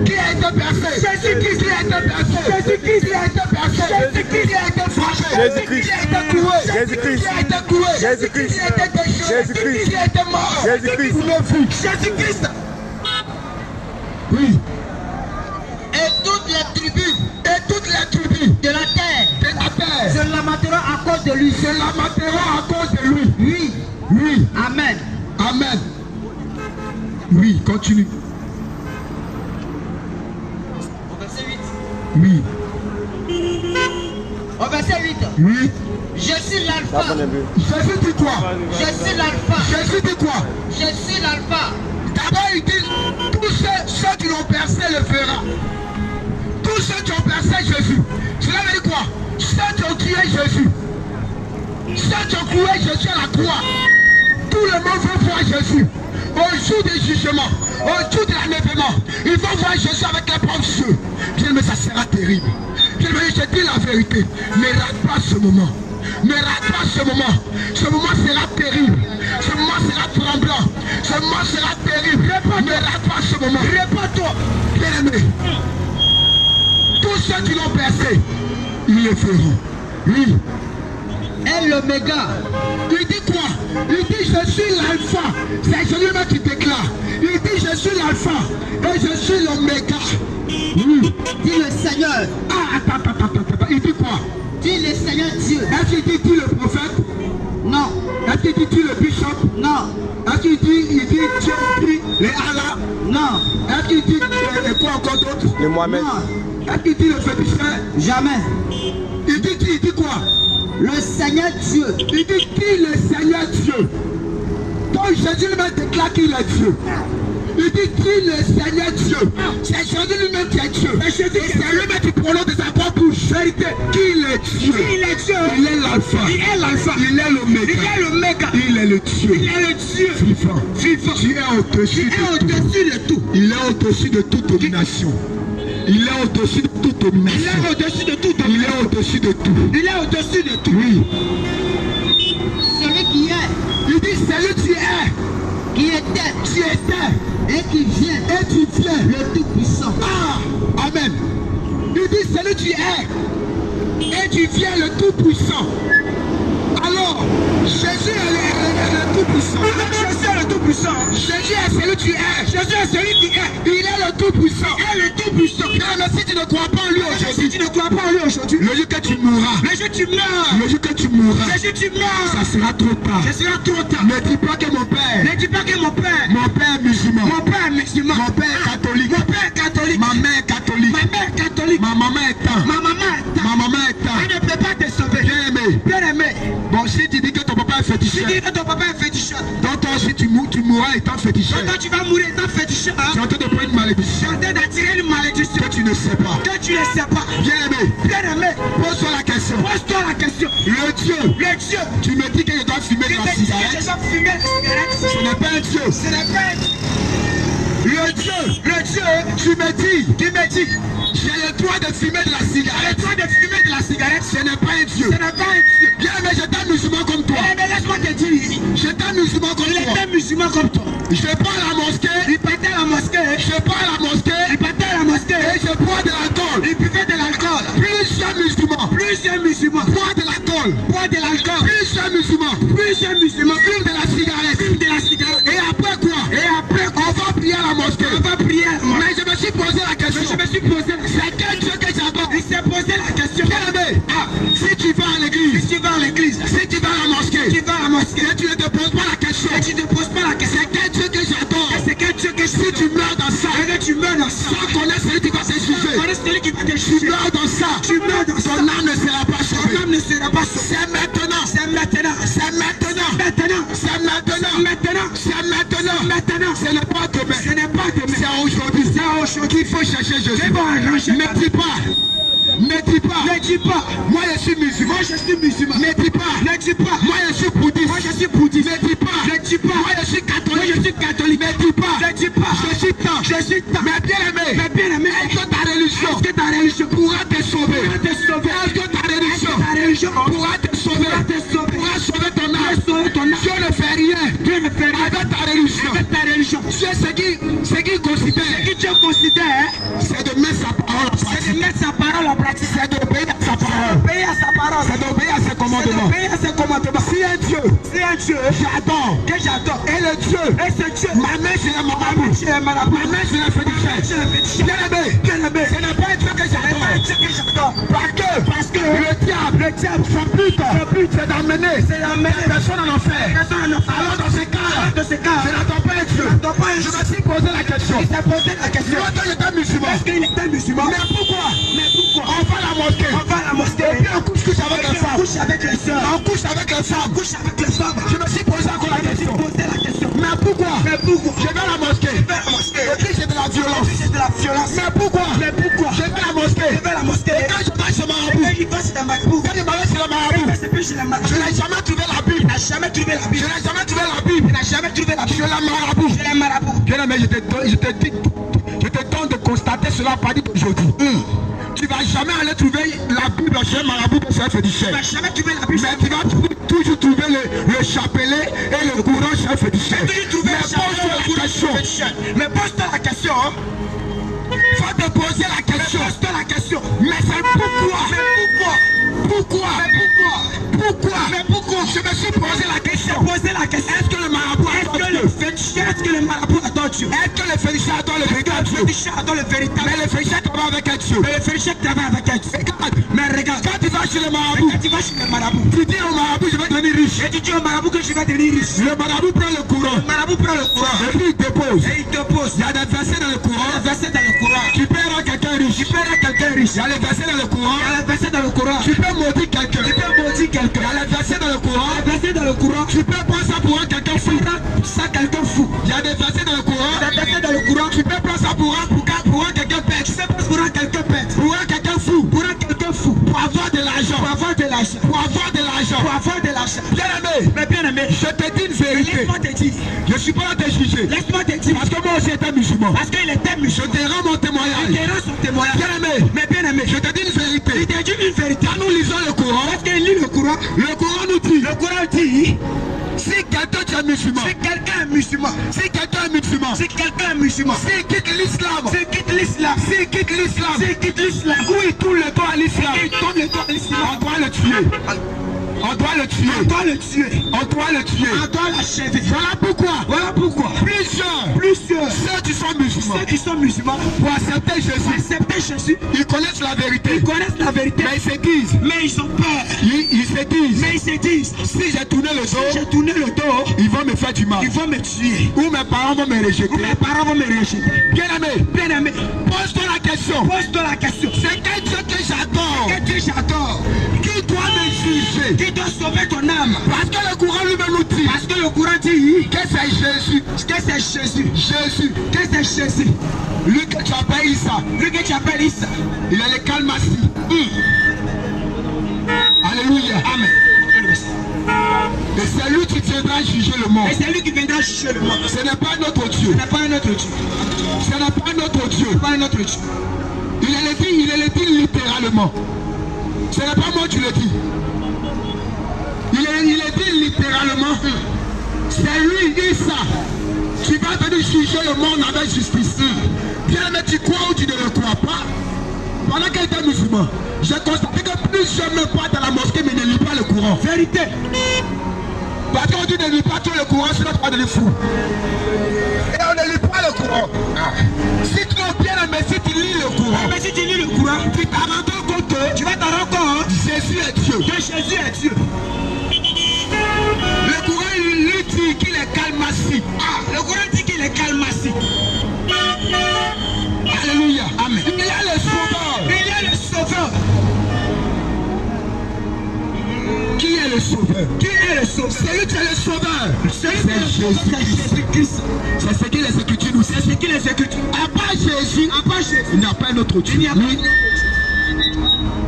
Qui a été percé? Jésus-Christ. Qui a été percé? Jésus-Christ. Qui a été percé? Jésus-Christ. Qui a été frappé? Jésus-Christ. Qui a été cloué? Jésus-Christ. Qui a été cloué? Jésus-Christ. Qui a été déchiré? Jésus-Christ. Qui a été mort? Jésus-Christ. Jésus-Christ. Oui. Et toutes les tribus Et toutes les tribus de la terre de la terre se lamenteront à cause de lui. se lamenteront à cause de lui. Oui. Oui. Amen. Amen. Oui, continue. Au verset 8. Oui. Au verset 8. Oui. Je suis l'alpha. Jésus dit quoi? Je suis l'alpha. Jésus dit quoi? Je suis l'alpha. D'abord, il dit, tous ceux qui l'ont percé le fera. Tous ceux qui ont percé Jésus. Cela veut dire quoi? Ceux qui ont tué Jésus. Ceux qui ont cloué Jésus à la croix. Tout le monde veut voir Jésus. au jour du jugement, au jour de l'enlèvement, ils vont voir Jésus avec les propres yeux. Bien, mais ça sera terrible. Bien, mais je dis la vérité. Ne rate pas ce moment. Ne rate pas ce moment. Ce moment sera terrible. Ce moment sera tremblant. Ce moment sera terrible. Ne rate pas ce moment. Réponds-toi. Bien-aimé. Tous ceux qui l'ont percé, ils le feront. Oui. Et l'oméga. Il dit quoi? Il dit je suis l'alpha. C'est celui-là qui déclare. Il dit je suis l'alpha et je suis l'oméga. Oui. Dit le Seigneur. Ah, attends. Il dit quoi? Dit le Seigneur Dieu. Est-ce qu'il dit le prophète? Non. Est-ce qu'il dit le bishop? Non. Est-ce qu'il dit Dieu dit les Allah? Non. Est-ce qu'il dit quoi encore d'autre? Le Mohamed. Non. Est-ce qu'il dit le féticheur? Jamais. Il dit qui? Il dit quoi? Le Seigneur Dieu. Il dit qui? Le Seigneur Dieu. Donc Jésus lui-même déclare qu'il est Dieu. Il dit qui? Le Seigneur Dieu. C'est Jésus lui-même qui est Dieu. Et c'est lui-même qui prononce de sa propre bouche. Vérité. Qui il est Dieu? Il est Dieu. Il est l'alpha. Il est l'alpha. Il est l'oméga. Il est l'oméga. Il est le Dieu. Il est le Dieu. Vivant. Tu es au-dessus de tout. Il est au-dessus de toute domination. Il est au-dessus de toute domination. Il est au-dessus de tout. Il est au-dessus de tout. Il est au-dessus de tout. Oui. Celui qui est. Il dit celui qui est. Qui était. Qui était. Et qui vient. Et qui vient. Le Tout-Puissant. Ah. Amen. Il dit celui qui est. Et qui vient le Tout-Puissant. Alors, Jésus est le Tout-Puissant. Jésus est le Tout-Puissant. Jésus est celui qui est. Jésus est celui qui est. Il est le Tout-Puissant. Il est le Tout-Puissant. Mais si tu ne crois pas en lui aujourd'hui, Si tu ne crois pas en lui aujourd'hui, le jour que tu mourras, le jour tu meurs. le jour que tu mourras, Le jour tu meurs. ça sera trop tard. Ce sera trop tard. Ne dis pas que mon père, Ne dis pas que mon père est musulman, Mon père est musulman. mon père est catholique, Mon père est catholique. ma mère est catholique, Ma mère est catholique. ma maman est un, Ma maman est ma maman est Elle un. ne peut pas te sauver. Bien aimé. Bien aimé. Bon, si tu dis que ton papa est Tu féticheur, dis que ton papa est féticheur. donc toi aussi tu mourras étant féticheur. Quand tu vas mourir étant féticheur, Tu es en train de prendre une malédiction tu es en train d'attirer une malédiction que tu ne sais pas. que tu ne sais pas. Bien aimé, Bien aimé. pose-toi la question. Pose-toi la question. Le Dieu, Le Dieu tu me dis que je dois fumer qui de la te dit que cigarette, je dois fumer la cigarette, ce n'est pas un Dieu. ce n'est pas Le Dieu, le Dieu tu me dis, qui me dit j'ai le droit de fumer de la cigarette, toi de fumer de la cigarette. ce n'est pas un Dieu. Ce n'est pas un Dieu. Bien aimé, j'étais un musulman comme toi. Eh bien, laisse-moi te dire, J'étais un musulman comme il toi. était musulman comme toi. Je pars à la mosquée, Il partait à la mosquée. je pars à la mosquée Il partait à la mosquée. et je bois de l'alcool. Il buvait de l'alcool. Plusieurs musulmans Plusieurs musulmans boivent de l'alcool. boivent de l'alcool. Plusieurs musulmans Plusieurs musulmans fument de la cigarette. fument de la cigarette. Et après quoi? Et après, On va prier à la mosquée. on va prier. Mais je me suis posé la question. Je me suis posé la question. C'est quel Dieu que j'adore? Il s'est posé la question. Bien aimé, si tu vas à l'église, Si tu vas à l'église, si tu vas à la mosquée, tu vas à la mosquée, et tu ne te poses pas la question, et tu ne poses pas la question. c'est quel Dieu que j'adore? Et c'est quel Dieu que je Si tu meurs dans ça, Et que tu meurs dans ça. sans connaître celui qui va te juger, Connais celui qui va te tu juger. meurs dans ça, Tu meurs dans ça. ton âme ne sera pas Ton sauvée. âme ne sera pas sauvée. C'est maintenant, C'est maintenant. c'est maintenant, Maintenant. c'est maintenant, Maintenant. c'est maintenant, Maintenant. ce n'est pas demain, Ce n'est pas demain. c'est aujourd'hui, qu'il faut chercher Jésus. C'est bon, arranger. Ne dis pas, ne dis pas, Ne dis pas. moi je suis musulman, Moi je suis musulman. ne dis pas, Ne dis pas. moi je suis bouddhiste, Moi je suis bouddhiste. ne dis pas, Ne dis pas. moi je suis Moi catholique, je suis catholique. ne dis pas, Ne dis pas. je suis tant, Je suis ta. mais bien aimé, Mais bien aimé. est-ce que ta religion Est-ce que ta religion pourra te sauver? pourra te sauver? Est-ce que ta religion Ta religion pourra te sauver? pourra te sauver? Pourra sauver ton âme? Sauver ton âme. Dieu ne fait rien Dieu ne fait rien avec ta religion. avec ta religion. Dieu, ce qu'il considère, Ce que Dieu considère, c'est de mettre sa parole en c'est pratique. de mettre sa parole en pratique. C'est d'obéir à sa parole. Obéir à sa parole. C'est d'obéir à ses C'est commandements. d'obéir à ses commandements. Si un Dieu, C'est un Dieu j'adore, que j'adore. et le Dieu, Et ce Dieu, ma main c'est le marabout, tu es marabout. ma main c'est le féticheur. Tu es féticheur. Bien aimé, Bien aimé. ce n'est pas un Dieu que C'est un j'adore. Dieu que j'adore. Parce que le diable, son but, c'est d'emmener C'est d'emmener les personnes en enfer. personne en enfer. Alors dans ces cas-là, Dans ce cas, je n'attends pas un Dieu. n'attends pas un Je Dieu. me suis posé la question. il s'est posé la question. Quand j'étais musulman, Est-ce qu'il était musulman? mais pourquoi Mais pourquoi? on va à la mosquée, On va à la mosquée. et puis on couche avec les On femmes, couche avec les sœurs. on couche avec les On femmes. couche avec les femmes. Je me suis posé encore la Je me suis question. posé la question. Mais pourquoi Mais pourquoi? je vais à la mosquée, Je vais à la mosquée. et puis c'est de la violence. C'est de la violence. Mais pourquoi Mais pourquoi? je vais à la mosquée, Je vais à la mosquée. et quand je marche chez Et marabout, quand il passe dans ma boue, quand je marche chez le marabout, c'est plus chez la je marabout. n'ai jamais trouvé la Bible. Il n'a jamais trouvé la Je Bible. n'ai jamais trouvé la Bible. Il n'a jamais trouvé la Bible. Chez la marabout. Je l'ai cela à partir d'aujourd'hui. Tu ne vas jamais aller trouver la Bible chez un marabout de chef féticheur. Tu vas jamais trouver la Bible. Mais tu vas toujours trouver le chapelet et le courant chef féticheur. Mais pose-toi la question. Faut te poser la question. Pose-toi la question. Mais c'est pourquoi? Pourquoi? Mais pourquoi? Je me suis posé la question. Est-ce que le marabout adore Dieu? Est-ce que le marabout adore Dieu? Est-ce que le féticheur adore le véritable Dieu? Mais le féticheur travaille avec un Dieu. Mais regarde, quand tu vas chez le marabout, tu dis au marabout je vais devenir riche. Et tu dis au marabout que je vais devenir riche. Le marabout prend le courant. Et puis il dépose. Il y a des versets dans le courant. Tu paieras quelqu'un riche. Il y a les versets dans le courant. Tu peux maudire quelqu'un. Il y a les versets dans le courant. Tu peux prendre ça pour un quelqu'un fou. Il y a des versets dans le courant. Tu peux prendre ça pour un quelqu'un bête. Pour un quelqu'un fou. Pour avoir de l'argent. Bien aimé, je te dis une vérité. Laisse-moi te dire. Je ne suis pas là de juger. Laisse-moi te dire. Parce que moi aussi j'étais musulman. Parce qu'il était musulman. Je te rends mon témoignage. Bien aimé, je te dis une vérité. Il te dit une vérité. Quand nous lisons le Coran, Parce qu'il lit le Coran. le Coran nous dit, Le Coran dit, si quelqu'un est musulman, si quelqu'un est musulman, s'il quitte l'islam, où il tourne le dos à l'islam, on doit le tuer. On doit le tuer. l'achever. Voilà pourquoi. Plusieurs. Ceux qui sont musulmans, pour accepter Jésus, ils connaissent la vérité. Mais ils se disent, Mais ils ont peur. ils se disent, si j'ai tourné le dos, ils vont me faire du mal. Ils vont me tuer. Ou mes parents vont me rejeter. Bien aimé, pose-toi la question. C'est quel Dieu que j'adore? Qui doit me juger? Qui doit sauver ton âme? Parce que le courant lui-même nous dit. Parce que le Coran dit Que c'est Jésus. Lui que tu appelles Issa. Il est le Kalmassi. Alléluia. Amen. Et c'est lui qui viendra juger le monde. Et c'est lui qui viendra juger le monde. Ce n'est pas notre Dieu. Ce n'est pas un autre Dieu. Il est dit littéralement. Ce n'est pas moi qui le dis. Il est dit littéralement. C'est lui, Issa, qui va venir juger le monde avec justice. Bien aimé, tu crois ou tu ne le crois pas? Pendant qu'il était musulman, j'ai constaté que plus je me vois dans la mosquée, mais ne lis pas le Coran. Vérité. Parce qu'on dit ne lis pas tout le Coran, c'est notre pas de fou. Et on ne lit pas le Coran. Si tu es bien aimé, si tu lis le Coran, Mais si tu lis le Coran, tu t'en rends compte que tu vas t'en rendre compte Jésus est Dieu. que Jésus est Dieu. Le Coran lui dit qu'il est Kalmassi. Le Coran dit qu'il est Kalmassi. Alléluia. Amen. Il y a le sauveur. Il y a le sauveur. Qui est le sauveur? C'est lui qui est le sauveur. C'est Jésus-Christ. C'est ce que les Écritures nous disent. C'est ce qu'il les écrit. À part Jésus, il n'y a pas un autre Dieu.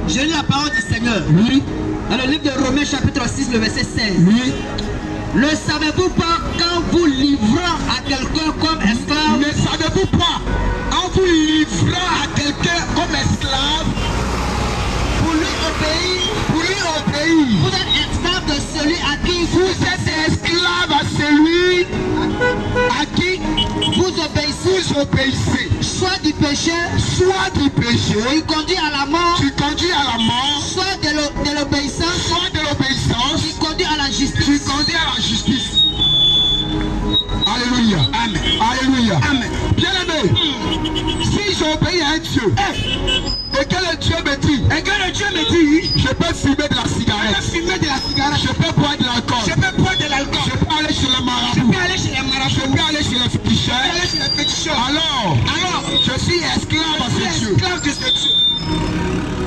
Je lis la parole du Seigneur. Oui. Dans le livre de Romains chapitre 6, le verset 16. Oui. Ne savez-vous pas quand vous livrant à quelqu'un comme esclave, Ne savez-vous pas, en vous livrant à quelqu'un comme esclave, pour lui obéir, vous êtes esclave de celui à qui vous êtes esclave à celui à qui vous obéissez, soit du péché, qui conduit à la mort, soit de l'obéissance, qui conduit à la justice. Alléluia. Amen. Alléluia. Amen. Bien aimé, si j'obéis à un Dieu et que le Dieu me dit, je peux fumer de la cigarette, je peux boire de l'alcool, je peux aller chez le marabout, je peux aller chez les féticheurs. Alors, je suis esclave à ce Dieu.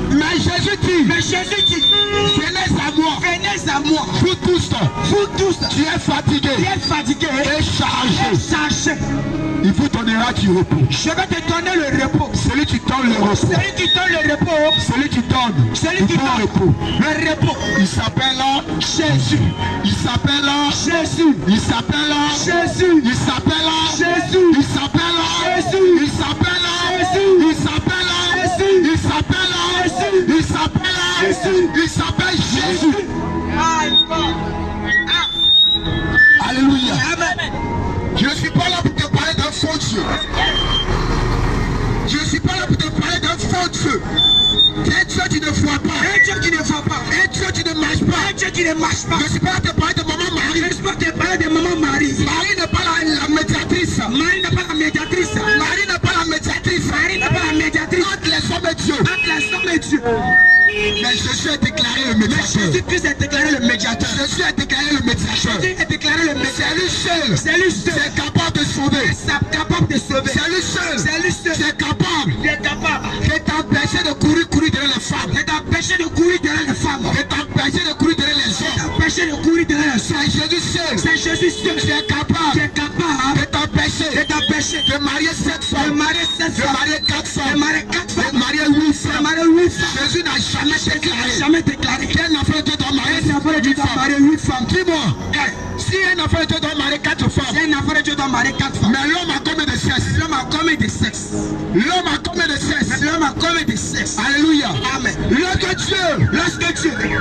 Mais Jésus dit, venez à moi, vous tous vous tous, tu es fatigué et chargé. Il vous donnera du repos. Je vais te donner le repos. Celui qui donne le repos. Celui qui donne le repos. Celui qui donne le repos. Le repos. Il s'appelle Jésus. Il s'appelle Jésus. Il s'appelle Jésus. Il s'appelle Jésus. Il s'appelle Jésus. Il s'appelle Jésus. Il s'appelle Jésus. Il s'appelle Jésus. Il s'appelle Jésus. Il s'appelle Jésus. Alléluia. Amen. Je ne suis pas là pour te parler d'un faux Dieu. Je ne suis pas là pour te parler d'un faux Dieu. Un Dieu qui ne voit pas. Un Dieu qui ne voit pas. Un Dieu qui ne marche pas. Un Dieu qui ne marche pas. Je ne suis pas là pour te parler de maman Marie. Je ne suis pas te parler de maman Marie. Marie n'est pas la médiatrice. Marie n'est pas la médiatrice. Marie n'est pas la médiatrice. Marie n'est pas la médiatrice. Entre les hommes et Dieu. Entre les hommes et Dieu. Mais Jésus a déclaré le médiateur. Jésus-Christ a déclaré le médiateur. Jésus a déclaré le médiateur. Jésus a déclaré le médiateur. C'est lui seul. C'est lui seul. C'est capable de sauver. C'est capable de sauver. C'est lui seul. C'est lui seul. C'est capable. Il est capable. De t'empêcher de courir derrière les femmes. De t'empêcher de courir derrière les femmes. De t'empêcher de courir derrière les hommes. T'empêcher de courir derrière les hommes. C'est Jésus seul. C'est Jésus seul. C'est capable. C'est capable De t'empêcher. de t'empêcher De marier 7 de femmes. marier 7 De femmes. marier 4 De femmes. marier 4 De femmes. marier 8 De femmes. marier 8 femmes. Jésus n'a jamais déclaré. Jamais déclaré. Qu'un enfant de Dieu doit marier Un enfant de Dieu doit marier 8 femmes. Dis-moi, si un enfant de Dieu doit marier 4 femmes, Si un enfant de Dieu doit marier 4 femmes. mais l'homme a combien de sexes? L'homme a combien de sexes? L'homme a combien de sexes? L'homme a combien de sexes? Alléluia. Amen. Lorsque Dieu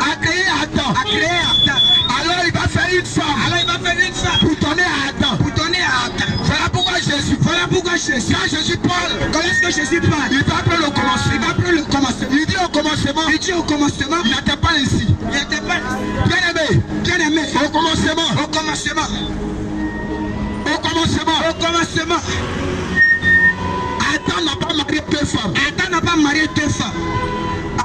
a créé Adam, A créé Adam. alors il va faire une femme Alors il va faire une femme pour donner à Adam. pour donner à Adam. Voilà pourquoi Jésus, Voilà pourquoi Jésus. quand Jésus parle, Quand est-ce que Jésus parle? il va prendre le Il va commencement. prendre le commencement. Il dit au commencement, Il dit au commencement. il n'était pas ici. Il n'était pas Bien aimé, bien aimé. au commencement, Au commencement. au commencement, Au commencement. Adam n'a pas marié 2 femmes. Adam n'a pas marié 2 femmes.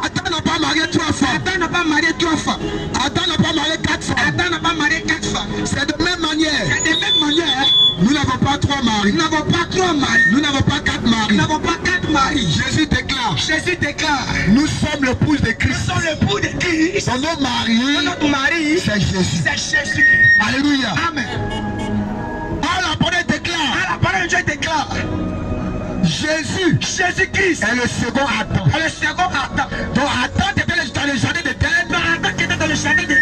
Adam n'a pas marié 3 femmes. Adam n'a pas marié 3 femmes. Adam n'a pas marié 4 femmes. Adam n'a pas marié 4 femmes. C'est de même manière. C'est de même manière. Nous n'avons pas 3 maris. Nous n'avons pas 3 maris. Nous n'avons pas 4 Nous maris. n'avons pas 4 maris. Jésus déclare, Jésus déclare. nous sommes l'épouse de Nous Christ. sommes le bout de Christ. Son nom mari, Notre mari, c'est Jésus. c'est Jésus. Alléluia. Amen. Oh, la parole déclare, À la parole de Dieu déclare. Jésus Jésus-Christ est le second Adam. est le second Adam. Donc Adam était dans le jardin de Dans Éden. Adam qui était dans le jardin d'Éden.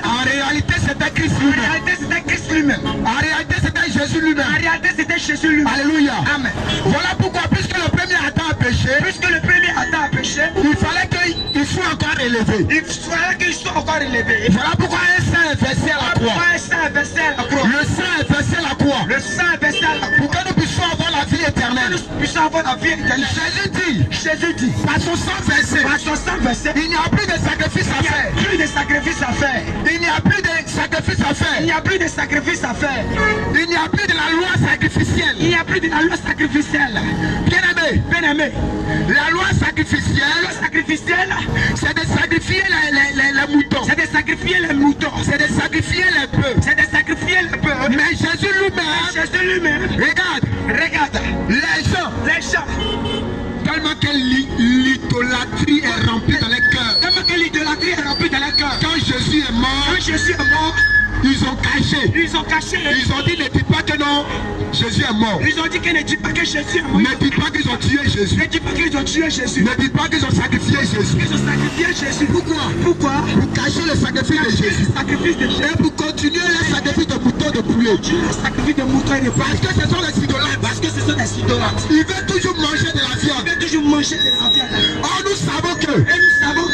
En réalité, c'était Christ En lui-même. réalité, c'était Christ lui-même. En réalité, c'était Jésus En lui-même. réalité, c'était Jésus lui-même. Alléluia. Amen. Voilà pourquoi, puisque le premier Adam a péché, Puisque le premier Adam a péché, il fallait qu'il soit encore élevé. il fallait qu'il soit encore élevé. Voilà pourquoi un sang est versé à la croix. Pourquoi un sang est versé à la croix? Le sang est versé à la croix. Le sang est versé à la croix. Pour que nous puissions avoir la vie Que éternelle. nous puissions avoir la vie éternelle. Jésus dit, par son sang versé, Par son sang versé, il n'y a plus de sacrifice à il n'y faire. a plus de sacrifice à faire. Il n'y a plus de sacrifice à Il faire. n'y a plus de sacrifice à faire. Il n'y a plus de la loi sacrificielle. Il n'y a plus de la loi sacrificielle. Bien aimé, Bien aimé, la loi la sacrificielle, loi sacrificielle, c'est de sacrifier les moutons. c'est de sacrifier les moutons. C'est de sacrifier les bœufs. C'est de sacrifier les bœufs. Mais Jésus lui-même, Jésus lui-même, regarde, regarde, les gens, tellement que l'idolâtrie est remplie dans les cœurs. tellement que l'idolâtrie est remplie dans les cœurs. Quand Jésus est mort, Quand Jésus est mort, ils ont caché. ils ont caché. Ils ont dit, ne dis pas que non, Jésus est mort. Ils ont dit qu'ils ne disent pas que Jésus est mort. Ne dis pas qu'ils ont tué Jésus. Ne dis pas qu'ils ont tué Jésus. Ne dis pas qu'ils ont sacrifié Jésus. Ils ont sacrifié Jésus. Pourquoi? Pourquoi? Pour cacher le sacrifice de Jésus. Le sacrifice de Jésus. Et pour continuer le sacrifice de mouton de poulet. Le sacrifice de mouton et de Parce que ce sont les idolâtres. Parce que ce sont des idolâtres. Ils veulent toujours manger de la Ils viande. veulent toujours manger de la viande. Or nous savons que, Et nous savons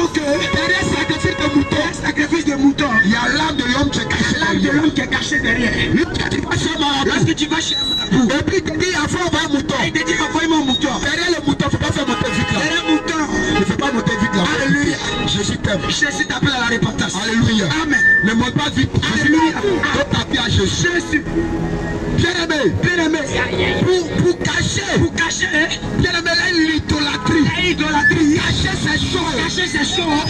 que derrière le sacrifice de mouton, le sacrifice de mouton, il y a l'âme de l'homme qui est cachée l'âme de derrière. l'homme qui est cachée derrière. Lorsque tu vas chez Marabout, Lorsque tu vas chez un marabout, et puis il te dit, il faut avoir un mouton. il te dit envoie-moi un mouton. Derrière le mouton, il ne faut pas faire monter vite là. Derrière un mouton, Il ne faut pas monter vite là. Alléluia. Jésus t'aime. Jésus t'appelle à la repentance. Alléluia. Amen. Ne monte pas vite. Alléluia. Donne ta vie à Jésus. Jésus, Bien aimé. bien aimé, Pour cacher. pour cacher Bien aimé, l'idolâtrie. l'idolâtrie, Cacher ces choses. cacher ces choses,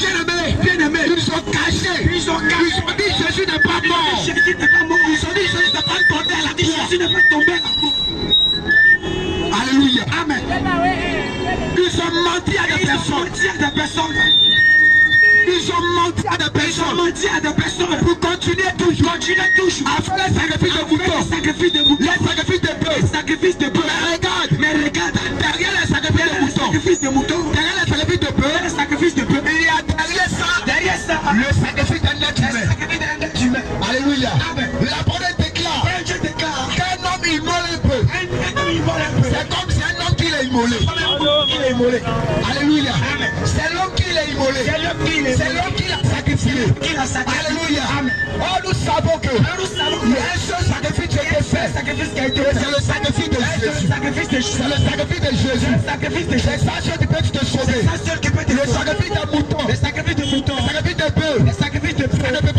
Bien aimé. Ils ont caché. ils ont Ils caché. ont dit Jésus n'est pas mort. Jésus n'est pas mort. Ils ont dit Jésus n'est pas tombé à la croix. Jésus n'est pas tombé à la croix. Alléluia. Amen. Ils ont menti à des Ils ont personnes. menti à des personnes. Ils ont menti à des personnes. Pour continuer toujours. À faire les sacrifices de moutons. Les sacrifices de bœufs. Mais regarde. Derrière les sacrifices de moutons. Derrière les sacrifices de bœufs. Il y a derrière ça. Le sacrifice d'un être humain. Alléluia. La parole déclare. Qu'un homme immole un peu. C'est comme si un homme qui l'a immolé. Alléluia. C'est l'homme qui l'a immolé. C'est l'homme qui l'a sacrifié. Alléluia. Oh, nous savons que il y a un seul sacrifice qui a été fait. C'est le sacrifice de Jésus. C'est le sacrifice de Jésus. C'est ça seul qui peut te sauver. Le sacrifice d'un mouton. Le sacrifice de bœuf. Ça ne peut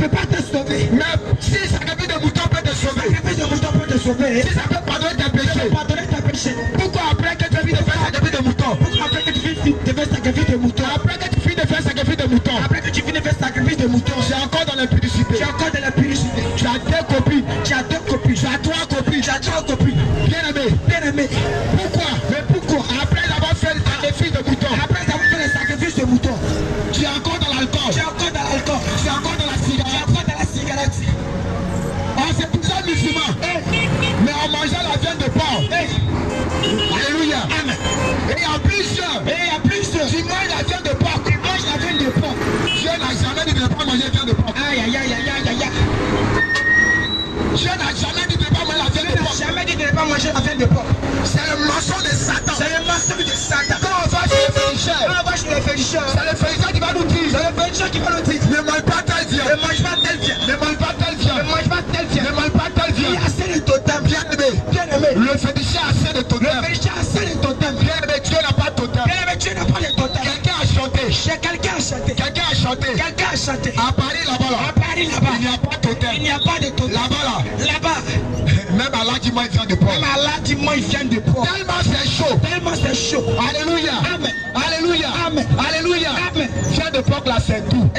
pas te sauver. Mais si le sacrifice de mouton peut te sauver. Si ça peut pardonner tes péchés. Pourquoi après que tu as fini de faire sacrifice de mouton? Après que tu finis de faire sacrifice de mouton. J'ai encore dans l'impudicité. Tu as deux copies. Tu as trois copies. Bien aimé. Pourquoi? Après avoir fait le sacrifice de mouton. Tu es encore dans l'alcool. Tu es encore dans la cigarette. Oh, c'est pour ça musulman. Mais en mangeant la viande de porc. Alléluia. Et en plus, tu manges la viande de porc. Dieu n'a jamais dit de ne pas manger la viande de porc. Dieu n'a jamais dit de ne pas manger la viande de porc. C'est le mensonge de Satan. Quand on va chez le féticheur, c'est le féticheur qui va nous dire. Ne mange pas telle viande. Ne mange pas telle viande. Il y a assez de totem. Bien aimé. Le féticheur a assez de totem. Bien aimé, Dieu n'a pas de totem. Quelqu'un a chanté. À Paris là-bas. Il n'y a pas de totem. Là-bas. Même Allah dit moi il vient de porc. Tellement c'est chaud. Alléluia. Amen. Viens de porc là c'est tout.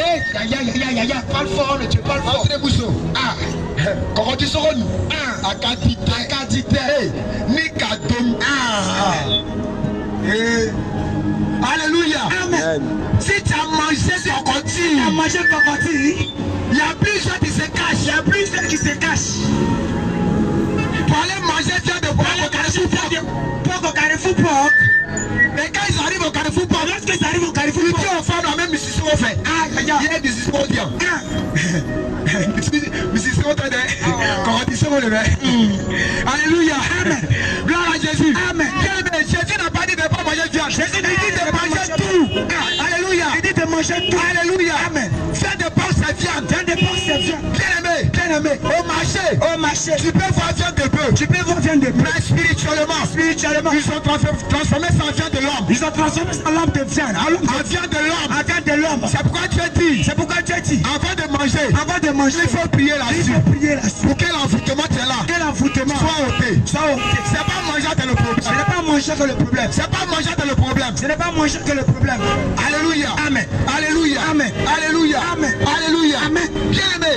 Parle fort, tu parles fort. Quand tu seras nous. Akadite. Nikadom. Alléluia. Amen. Si tu as mangé cocotier, il y a plusieurs qui se cachent. Pour aller manger viande de porc au Carrefour Porc. Et quand ils arrivent au Carrefour Porc, ils disent aux femmes la même mission au fait. Il y a des histoires bien. Mission au Alléluia. Amen. Gloire à Jésus. Amen. Jésus n'a pas dit de ne pas manger viande. Jésus dit de manger tout. Alléluia. Il dit de manger tout. Alléluia. Amen. Viande de porc c'est viande. Bien aimé. Au marché. Tu peux voir viande de bœuf. Mais spirituellement. Ils ont transformé ça en viande de l'homme. En viande de l'homme. C'est pourquoi tu as dit. Avant de manger. Il faut prier là-dessus. Pour quel envoûtement tu es là. Sois ôté. C'est pas manger que le problème. Alléluia. Amen. Bien aimé.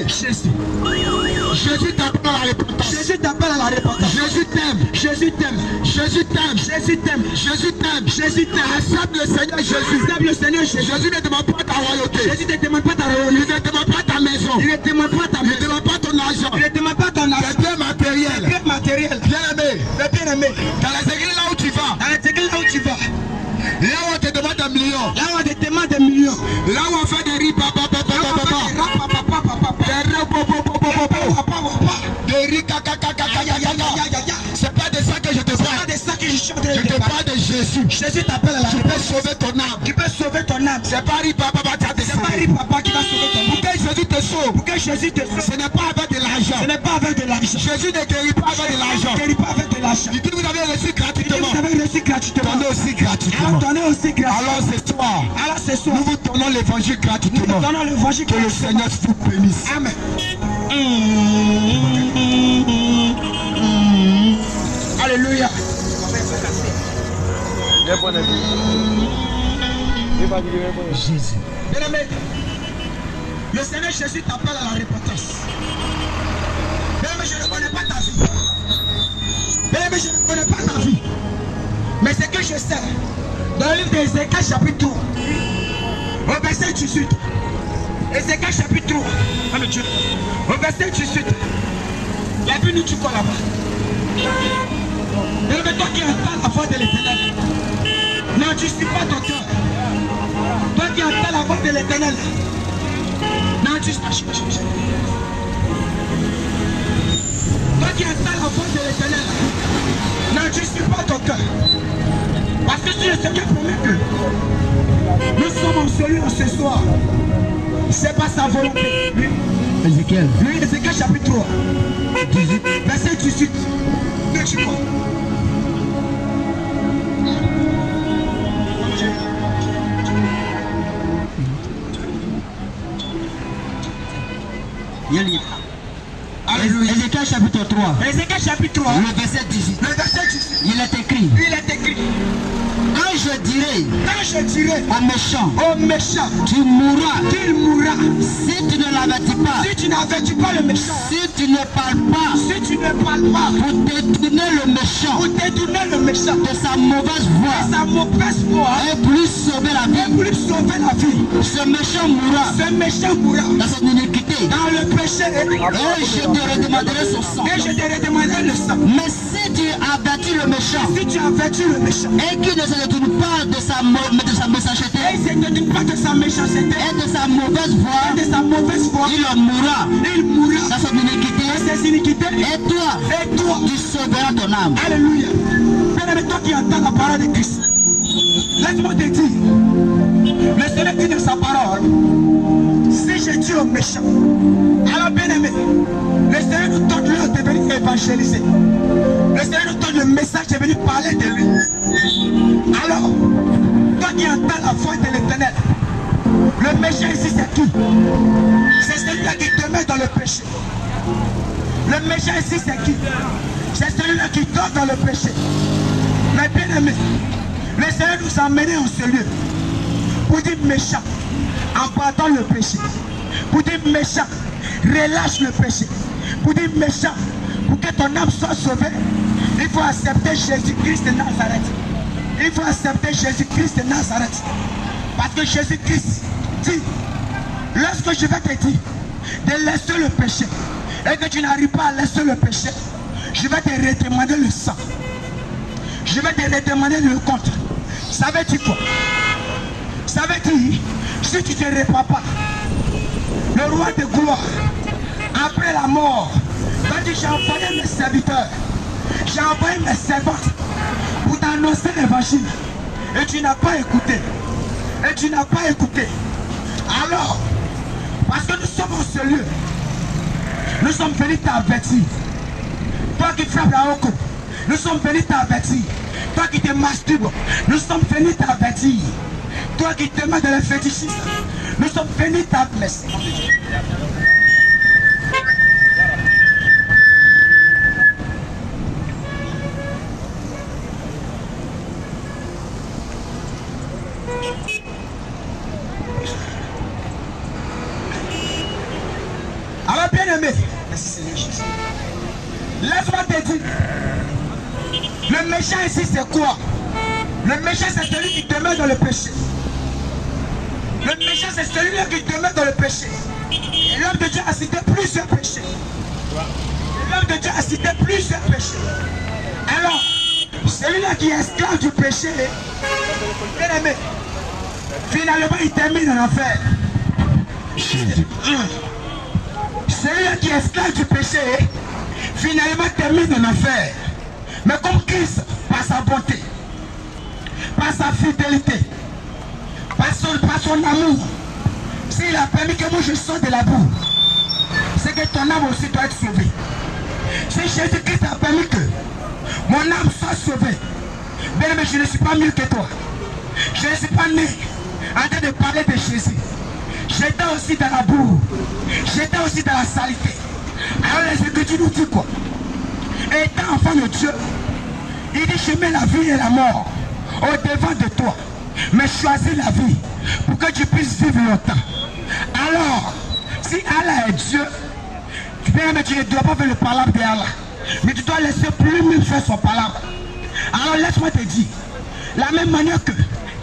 Jésus t'appelle à la repentance. Jésus t'aime. Accepte le Seigneur Jésus. Jésus ne demande pas ta royauté. Il ne demande pas ta maison. Il ne demande pas ton argent. Les biens matériels. Bien aimé. Dans les églises là où tu vas. Là où on te demande un million. Là où on fait des riz, c'est pas de ça que je te parle. Je te parle de Jésus. Jésus t'appelle à la vie. Tu peux sauver ton âme. C'est pas riz papa qui va sauver ton âme. Pour que Jésus te sauve. Ce n'est pas avec de l'argent. Jésus ne guérit pas avec de l'argent. Il dit vous avez reçu gratuitement. Donnez aussi gratuitement. Alors ce soir. Nous vous donnons l'évangile gratuitement. Que le Seigneur vous bénisse. Amen. Alléluia. Jésus. Bien-aimé, le Seigneur Jésus t'appelle à la repentance. Bien-aimé, je ne connais pas ta vie. Mais ce que je sais, dans le livre d'Ézéchiel chapitre 3, Au verset 18. Ézéchiel chapitre 3. Au verset 18. La Bible nous dit quoi là-bas? Et toi qui entends la voix de l'Éternel, n'endurcis pas ton cœur. Toi qui entends la voix de l'Éternel, n'endurcis pas. Toi qui entends la voix de l'Éternel, n'endurcis pas ton cœur. Parce que si le Seigneur promet que nous sommes en celui ce soir, c'est pas sa volonté. Ézéchiel. Lui, Ézéchiel chapitre 3, 18, verset 18. Ne tue pas. Il lit. Ézéchiel chapitre 3. Ézéchiel chapitre 3. Le verset 18. Le verset 18. Il est écrit. Il est écrit. Quand je dirai au méchant, tu mourras. Qu'il mourra. Si tu ne l'avertis pas. Si tu n'avertis pas le méchant. Si tu ne parles pas. Si tu ne parles pas. Pour détourner le méchant. Pour détourner le méchant. De sa mauvaise voie. De sa mauvaise voie. Et pour lui sauver la vie. Et pour lui sauver la vie. Ce méchant mourra. Ce méchant mourra. Dans son iniquité. Dans le péché. Et je te redemanderai son sang. Et je te redemanderai le sang. Mais si tu avertis le méchant. Si tu avertis le méchant. Et qu'il ne se détourne pas de sa méchanceté. Et il ne se détourne pas de sa méchanceté. Et de sa mauvaise voie. Et de sa mauvaise voie. Il mourra. Il mourra. Dans son iniquité. Dans ses iniquités. Et toi. Tu sauveras ton âme. Alléluia. Bien-aimé, toi qui entends la parole de Christ, laisse-moi te dire, le Seigneur dit dans sa parole, si je dis aux méchants, alors bien-aimé, le Seigneur nous donne l'heure de venir évangéliser. Le Seigneur nous donne le message de venir parler de lui. Alors, toi qui entends la voix de l'Éternel, le méchant ici c'est qui? C'est celui-là qui te met dans le péché. Le méchant ici c'est qui? C'est celui-là qui dort dans le péché. Mais bien aimé, le Seigneur nous a amenés en ce lieu pour dire méchant, emportant le péché. Pour dire méchant, relâche le péché. Pour dire méchant, pour que ton âme soit sauvée, il faut accepter Jésus-Christ de Nazareth. Il faut accepter Jésus-Christ de Nazareth. Parce que Jésus-Christ dit, lorsque je vais te dire de laisser le péché, et que tu n'arrives pas à laisser le péché, je vais te redemander le sang. Je vais te redemander le compte. Ça veut dire quoi? Ça veut dire, si tu ne te répands pas, le roi de gloire, après la mort, va dire, j'ai envoyé mes serviteurs, j'ai envoyé mes servantes pour t'annoncer l'évangile. Et tu n'as pas écouté. Et tu n'as pas écouté. Alors, parce que nous sommes en ce lieu, nous sommes venus t'avertir. Toi qui frappes la hoko, nous sommes venus t'avertir. Toi qui te masturbes, nous sommes venus t'avertir. Toi qui te mets dans le fétichisme, nous sommes venus t'avertir. Alors bien aimé, merci Seigneur Jésus. Laisse-moi te dire, le méchant ici c'est quoi? Le méchant c'est celui qui te met dans le péché. Le méchant c'est celui-là qui te met dans le péché. Et l'homme de Dieu a cité plusieurs péchés. L'homme de Dieu a cité plusieurs péchés. Alors, celui-là qui est esclave du péché, bien aimé, finalement il termine en enfer. Celui-là qui est esclave du péché, finalement termine en enfer. Mais comme Christ, par sa bonté, par sa fidélité, par son amour, s'il a permis que moi je sorte de la boue, c'est que ton âme aussi doit être sauvée. Si Jésus-Christ a permis que mon âme soit sauvée, bien mais je ne suis pas mieux que toi. Je ne suis pas né en train de parler de Jésus. J'étais aussi dans la boue. J'étais aussi dans la saleté. Alors les Écritures nous disent quoi? Étant enfant de Dieu, il dit je mets la vie et la mort au devant de toi. Mais choisis la vie pour que tu puisses vivre longtemps. Alors, si Allah est Dieu, mais tu ne dois pas faire le palabre de Allah. Mais tu dois laisser lui-même faire son palabre. Alors laisse-moi te dire, la même manière que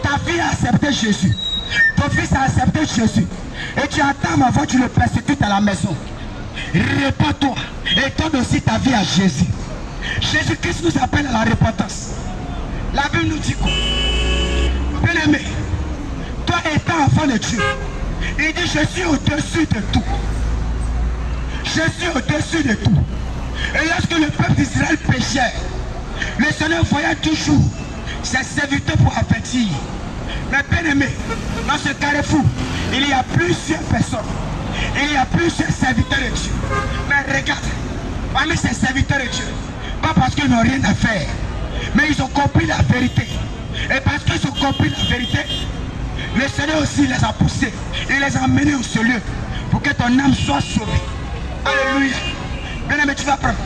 ta vie a accepté Jésus, Ton fils a accepté Jésus. Et tu attends ma voix, tu le persécutes à la maison. Répands-toi et donne aussi ta vie à Jésus. Jésus-Christ nous appelle à la repentance. La Bible nous dit quoi? Bien-aimé, toi étant enfant de Dieu, il dit je suis au-dessus de tout. Je suis au-dessus de tout. Et lorsque le peuple d'Israël péchait, le Seigneur voyait toujours ses serviteurs pour avertir. Mais bien-aimé, dans ce carrefour, il y a plusieurs personnes. Il y a plusieurs serviteurs de Dieu. Mais regarde, parmi ces serviteurs de Dieu, pas parce qu'ils n'ont rien à faire, mais ils ont compris la vérité. Et parce qu'ils ont compris la vérité, le Seigneur aussi les a poussés. Il les a amenés au lieu pour que ton âme soit sauvée. Alléluia. Bien-aimé, tu vas prendre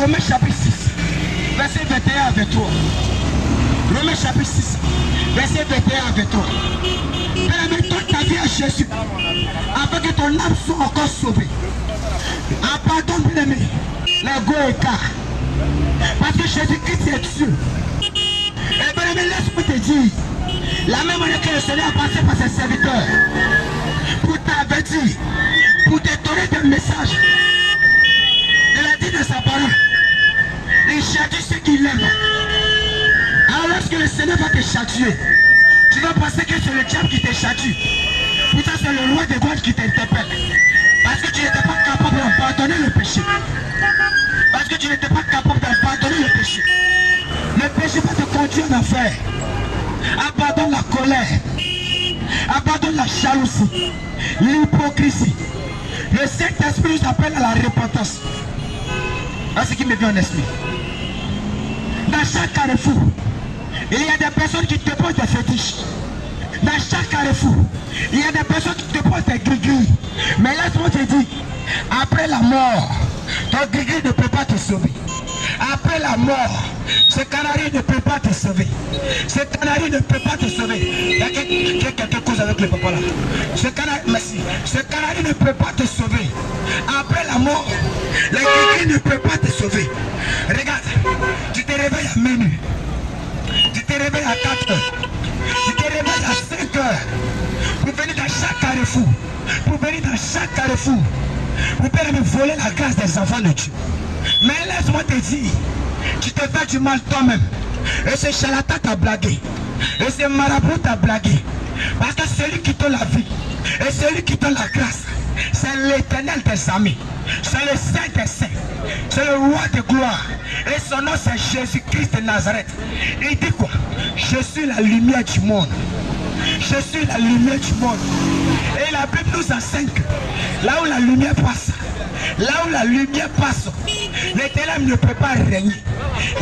Romains chapitre 6, verset 21 à 23. Romains chapitre 6, verset 21 à 23. Bien-aimé, donne ta vie à Jésus, afin que ton âme soit encore sauvée. Pardonne, bien-aimé, les go écarts. Parce que Jésus-Christ est Dieu. Et bien-aimé, laisse-moi te dire, la même manière que le Seigneur a passé par ses serviteurs, pour t'avertir, pour te donner des messages. Il a dit dans sa parole, il châtie ceux qui l'aiment. Alors lorsque le Seigneur va te châtier, tu vas penser que c'est le diable qui te châtie. Pourtant c'est le roi des gloires qui t'interpelle. Parce que tu n'étais pas capable de pardonner le péché. Parce que tu n'étais pas capable de pardonner le péché. Le péché va te conduire en enfer. Abandonne la colère. Abandonne la jalousie. L'hypocrisie. Le Saint-Esprit nous appelle à la repentance. Voilà ce qui me vient en esprit. Dans chaque carrefour, il y a des personnes qui te posent des fétiches. Dans chaque carrefour, il y a des personnes qui te posent des gris-gris. Mais laisse-moi te dire, après la mort, ton gris-gris ne peut pas te sauver. Après la mort, ce canari ne peut pas te sauver. Ce canari ne peut pas te sauver. Il y a quelque chose avec le papa là. Ce canari, merci. Ce canari ne peut pas te sauver. Après la mort, le gris-gris ne peut pas te sauver. Regarde, tu te réveilles à minuit. Tu te réveilles à 4 heures. Tu te réveilles à 5 heures. Pour venir dans chaque carrefour. Pour venir dans chaque carrefour. Pour me voler la grâce des enfants de Dieu. Mais laisse-moi te dire, tu te fais du mal toi-même. Et ce charlatan t'a blagué. Et ce marabout t'a blagué. Parce que celui qui donne la vie et celui qui donne la grâce, c'est l'Éternel des amis. C'est le Saint des saints. C'est le roi de gloire. Et son nom c'est Jésus-Christ de Nazareth. Il dit quoi? Je suis la lumière du monde. Je suis la lumière du monde. Et la Bible nous enseigne que là où la lumière passe, les ténèbres ne peuvent pas régner.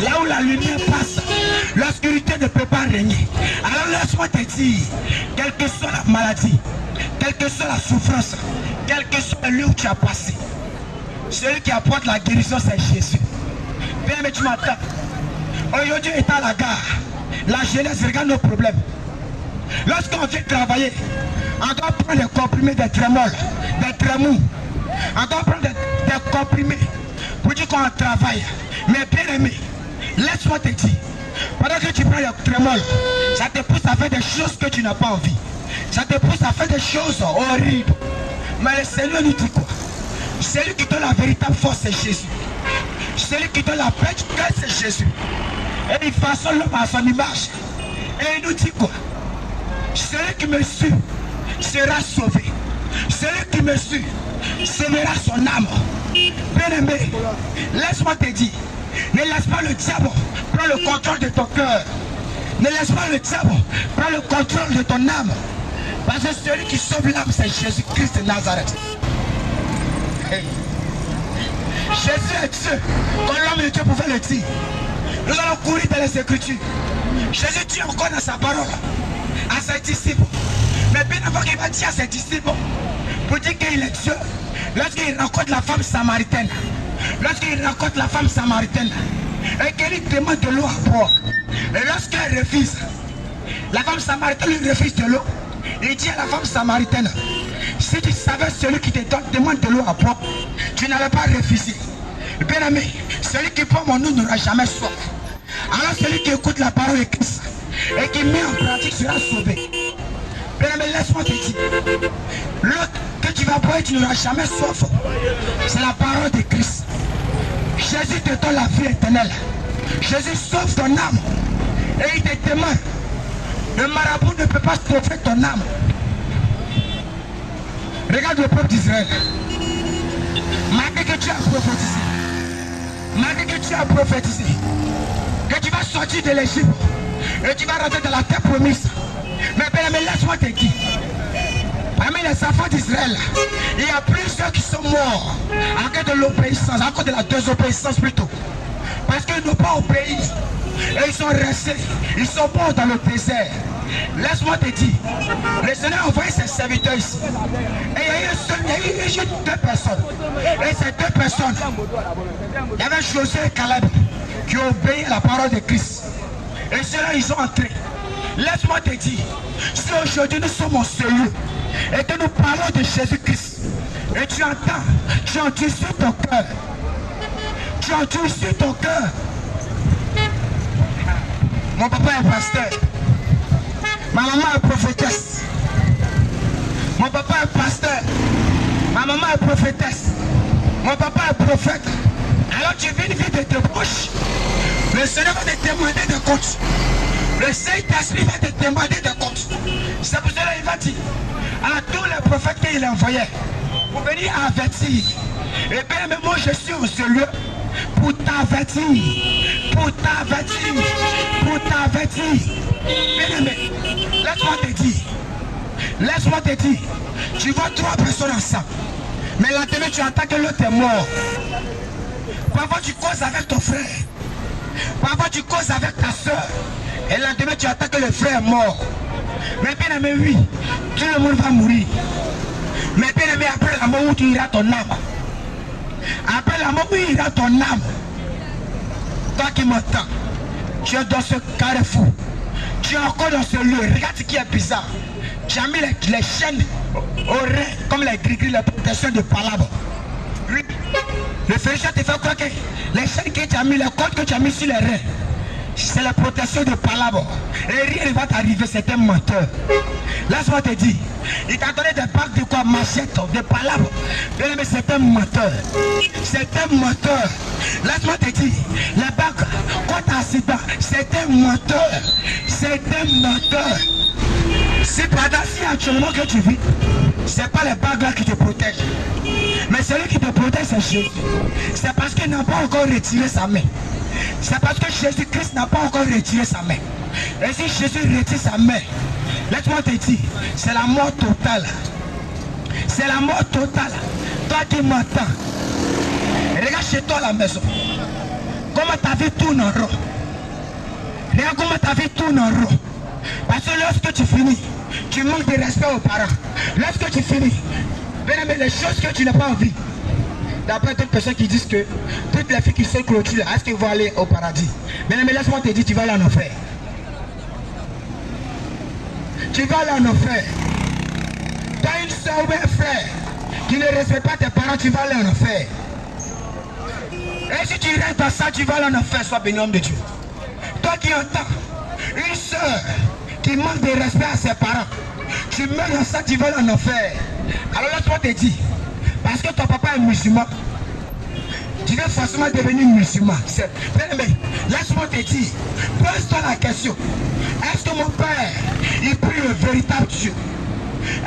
Là où la lumière passe, l'obscurité ne peut pas régner. Alors laisse-moi te dire, quelle que soit la maladie, quelle que soit la souffrance, quel que soit le lieu où tu as passé, celui qui apporte la guérison c'est Jésus. Viens, mais tu m'entends. Aujourd'hui est à la gare. La jeunesse regarde nos problèmes. Lorsqu'on vient travailler, on doit prendre des comprimés, des trémols, des trémous. On doit prendre des comprimés pour dire qu'on travaille. Mais bien aimé, laisse-moi te dire, pendant que tu prends les trémols, ça te pousse à faire des choses que tu n'as pas envie. Ça te pousse à faire des choses horribles. Mais le Seigneur nous dit quoi? Celui qui donne la véritable force, c'est Jésus. Celui qui donne la paix du cœur, c'est Jésus. Et il façonne l'homme à son image. Et il nous dit quoi? Celui qui me suit sera sauvé. Celui qui me suit sauvera son âme. Bien-aimé, laisse-moi te dire, ne laisse pas le diable prendre le contrôle de ton cœur. Ne laisse pas le diable prendre le contrôle de ton âme. Parce que celui qui sauve l'âme, c'est Jésus-Christ de Nazareth. Hey. Jésus est Dieu, comme l'homme de Dieu pouvait le dire. Nous allons courir dans les Écritures. Jésus dit encore dans sa parole à ses disciples. Mais bien avant qu'il va dire à ses disciples, pour dire qu'il est Dieu, lorsqu'il rencontre la femme samaritaine, et qu'elle lui demande de l'eau à boire, et lorsqu'elle refuse, la femme samaritaine lui refuse de l'eau, il dit à la femme samaritaine, si tu savais celui qui te demande de l'eau à boire, tu n'allais pas refuser. Bien aimé, celui qui boit mon eau n'aura jamais soif. Alors celui qui écoute la parole de Christ et qui met en pratique ce seras sauvé. Bien-aimé, laisse-moi te dire. L'eau que tu vas boire, tu n'auras jamais soif. C'est la parole de Christ. Jésus te donne la vie éternelle. Jésus sauve ton âme. Et il te témoigne. Le marabout ne peut pas sauver ton âme. Regarde le peuple d'Israël. Malgré que tu as prophétisé, malgré que tu as prophétisé, que tu vas sortir de l'Égypte et tu vas rentrer dans la terre promise. Mais bien, laisse-moi te dire, parmi les enfants d'Israël, il y a plusieurs qui sont morts à cause de l'obéissance, à cause de la désobéissance plutôt. Parce qu'ils n'ont pas obéi. Et ils sont restés, ils sont morts dans le désert. Laisse-moi te dire, le Seigneur a envoyé ses serviteurs ici. Et il y a eu juste 2 personnes. Et ces 2 personnes, il y avait Josué et Caleb qui ont obéi à la parole de Christ. Et ceux-là, ils sont entrés. Laisse-moi te dire, si aujourd'hui nous sommes en ce lieu et que nous parlons de Jésus-Christ, et tu entends, tu endurcis ton cœur. Tu endurcis ton cœur. Mon papa est pasteur. Ma maman est prophétesse. Mon papa est pasteur. Ma maman est prophétesse. Mon papa est prophète. Alors tu vis une vie de débauche. Le Seigneur va te témoigner de compte. Le Saint-Esprit va te témoigner de compte. C'est pour cela qu'il va dire à tous les prophètes qu'il a envoyés pour venir avertir. Et bien, mais moi je suis en ce lieu pour t'avertir. Pour t'avertir. Pour t'avertir. Bien aimé, laisse-moi te dire. Laisse-moi te dire. Tu vois 3 personnes ensemble. Mais lendemain tu entends que l'autre est mort. Parfois tu causes avec ton frère. Parfois tu causes avec ta soeur. Et lendemain tu entends que le frère est mort. Mais bien aimé, oui, tout le monde va mourir. Mais bien aimé, après la mort, où tu iras ton âme? Après la mort, où ira ton âme? Toi qui m'entends, tu es dans ce carrefour. Tu es encore dans ce lieu. Regarde ce qui est bizarre. Tu as mis les chaînes aux reins, comme les gris-gris, les protections de palabre. Le féticheur te fait croire que les chaînes que tu as mis, les cordes que tu as mis sur les reins, c'est la protection de palabre. Et rien ne va t'arriver, c'est un menteur. Laisse-moi te dire, il t'a donné des bagues de quoi, machette, de palabre. Bien aimé, c'est un menteur. C'est un menteur. Laisse-moi te dire, les bagues, quand tu as accident, c'est un menteur. C'est un menteur. C'est pas si actuellement que tu vis, c'est pas les bagues là qui te protègent. Mais celui qui te protège, c'est Jésus. C'est parce qu'il n'a pas encore retiré sa main. C'est parce que Jésus-Christ n'a pas encore retiré sa main. Et si Jésus retire sa main, laisse-moi te dire, c'est la mort totale. C'est la mort totale. Toi qui m'entends, regarde chez toi à la maison. Comment ta vie tourne en rond. Regarde comment ta vie tourne en rond. Parce que lorsque tu finis, tu manques de respect aux parents. Lorsque tu finis, bien aimé, les choses que tu n'as pas envie. D'après d'autres personnes qui disent que toutes les filles qui sont clôturées, est-ce qu'elles vont aller au paradis? Bien aimé, laisse-moi te dire, tu vas aller en enfer. Tu vas aller en enfer. Tu as une soeur ou un frère qui ne respecte pas tes parents, tu vas aller en enfer. Et si tu restes dans ça, tu vas aller en enfer, sois béni homme de Dieu. Toi qui entends une soeur qui manque de respect à ses parents, tu meurs dans ça, tu vas aller en enfer. Alors laisse-moi te dire, parce que ton papa est musulman, tu vas forcément devenir musulman. Bien aimé, laisse-moi te dire, pose-toi la question, est-ce que mon père, il prie le véritable Dieu?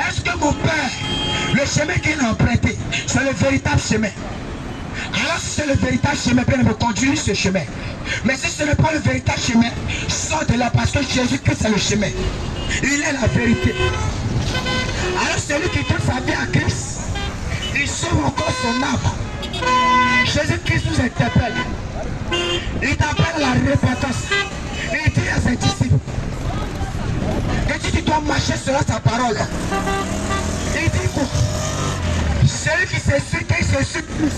Est-ce que mon père, le chemin qu'il a emprunté, c'est le véritable chemin? Alors si c'est le véritable chemin, bien aimé, continue ce chemin. Mais si ce n'est pas le véritable chemin, sors de là parce que Jésus-Christ c'est le chemin. Il est la vérité. Alors celui qui donne sa vie à Christ, il sauve encore son âme. Jésus-Christ nous interpelle. Il t'appelle à la repentance. Il dit à ses disciples, et dit tu dois marcher selon sa parole. Il dit quoi? Celui qui s'excite, il s'excite plus.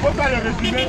Faut pas le résumer.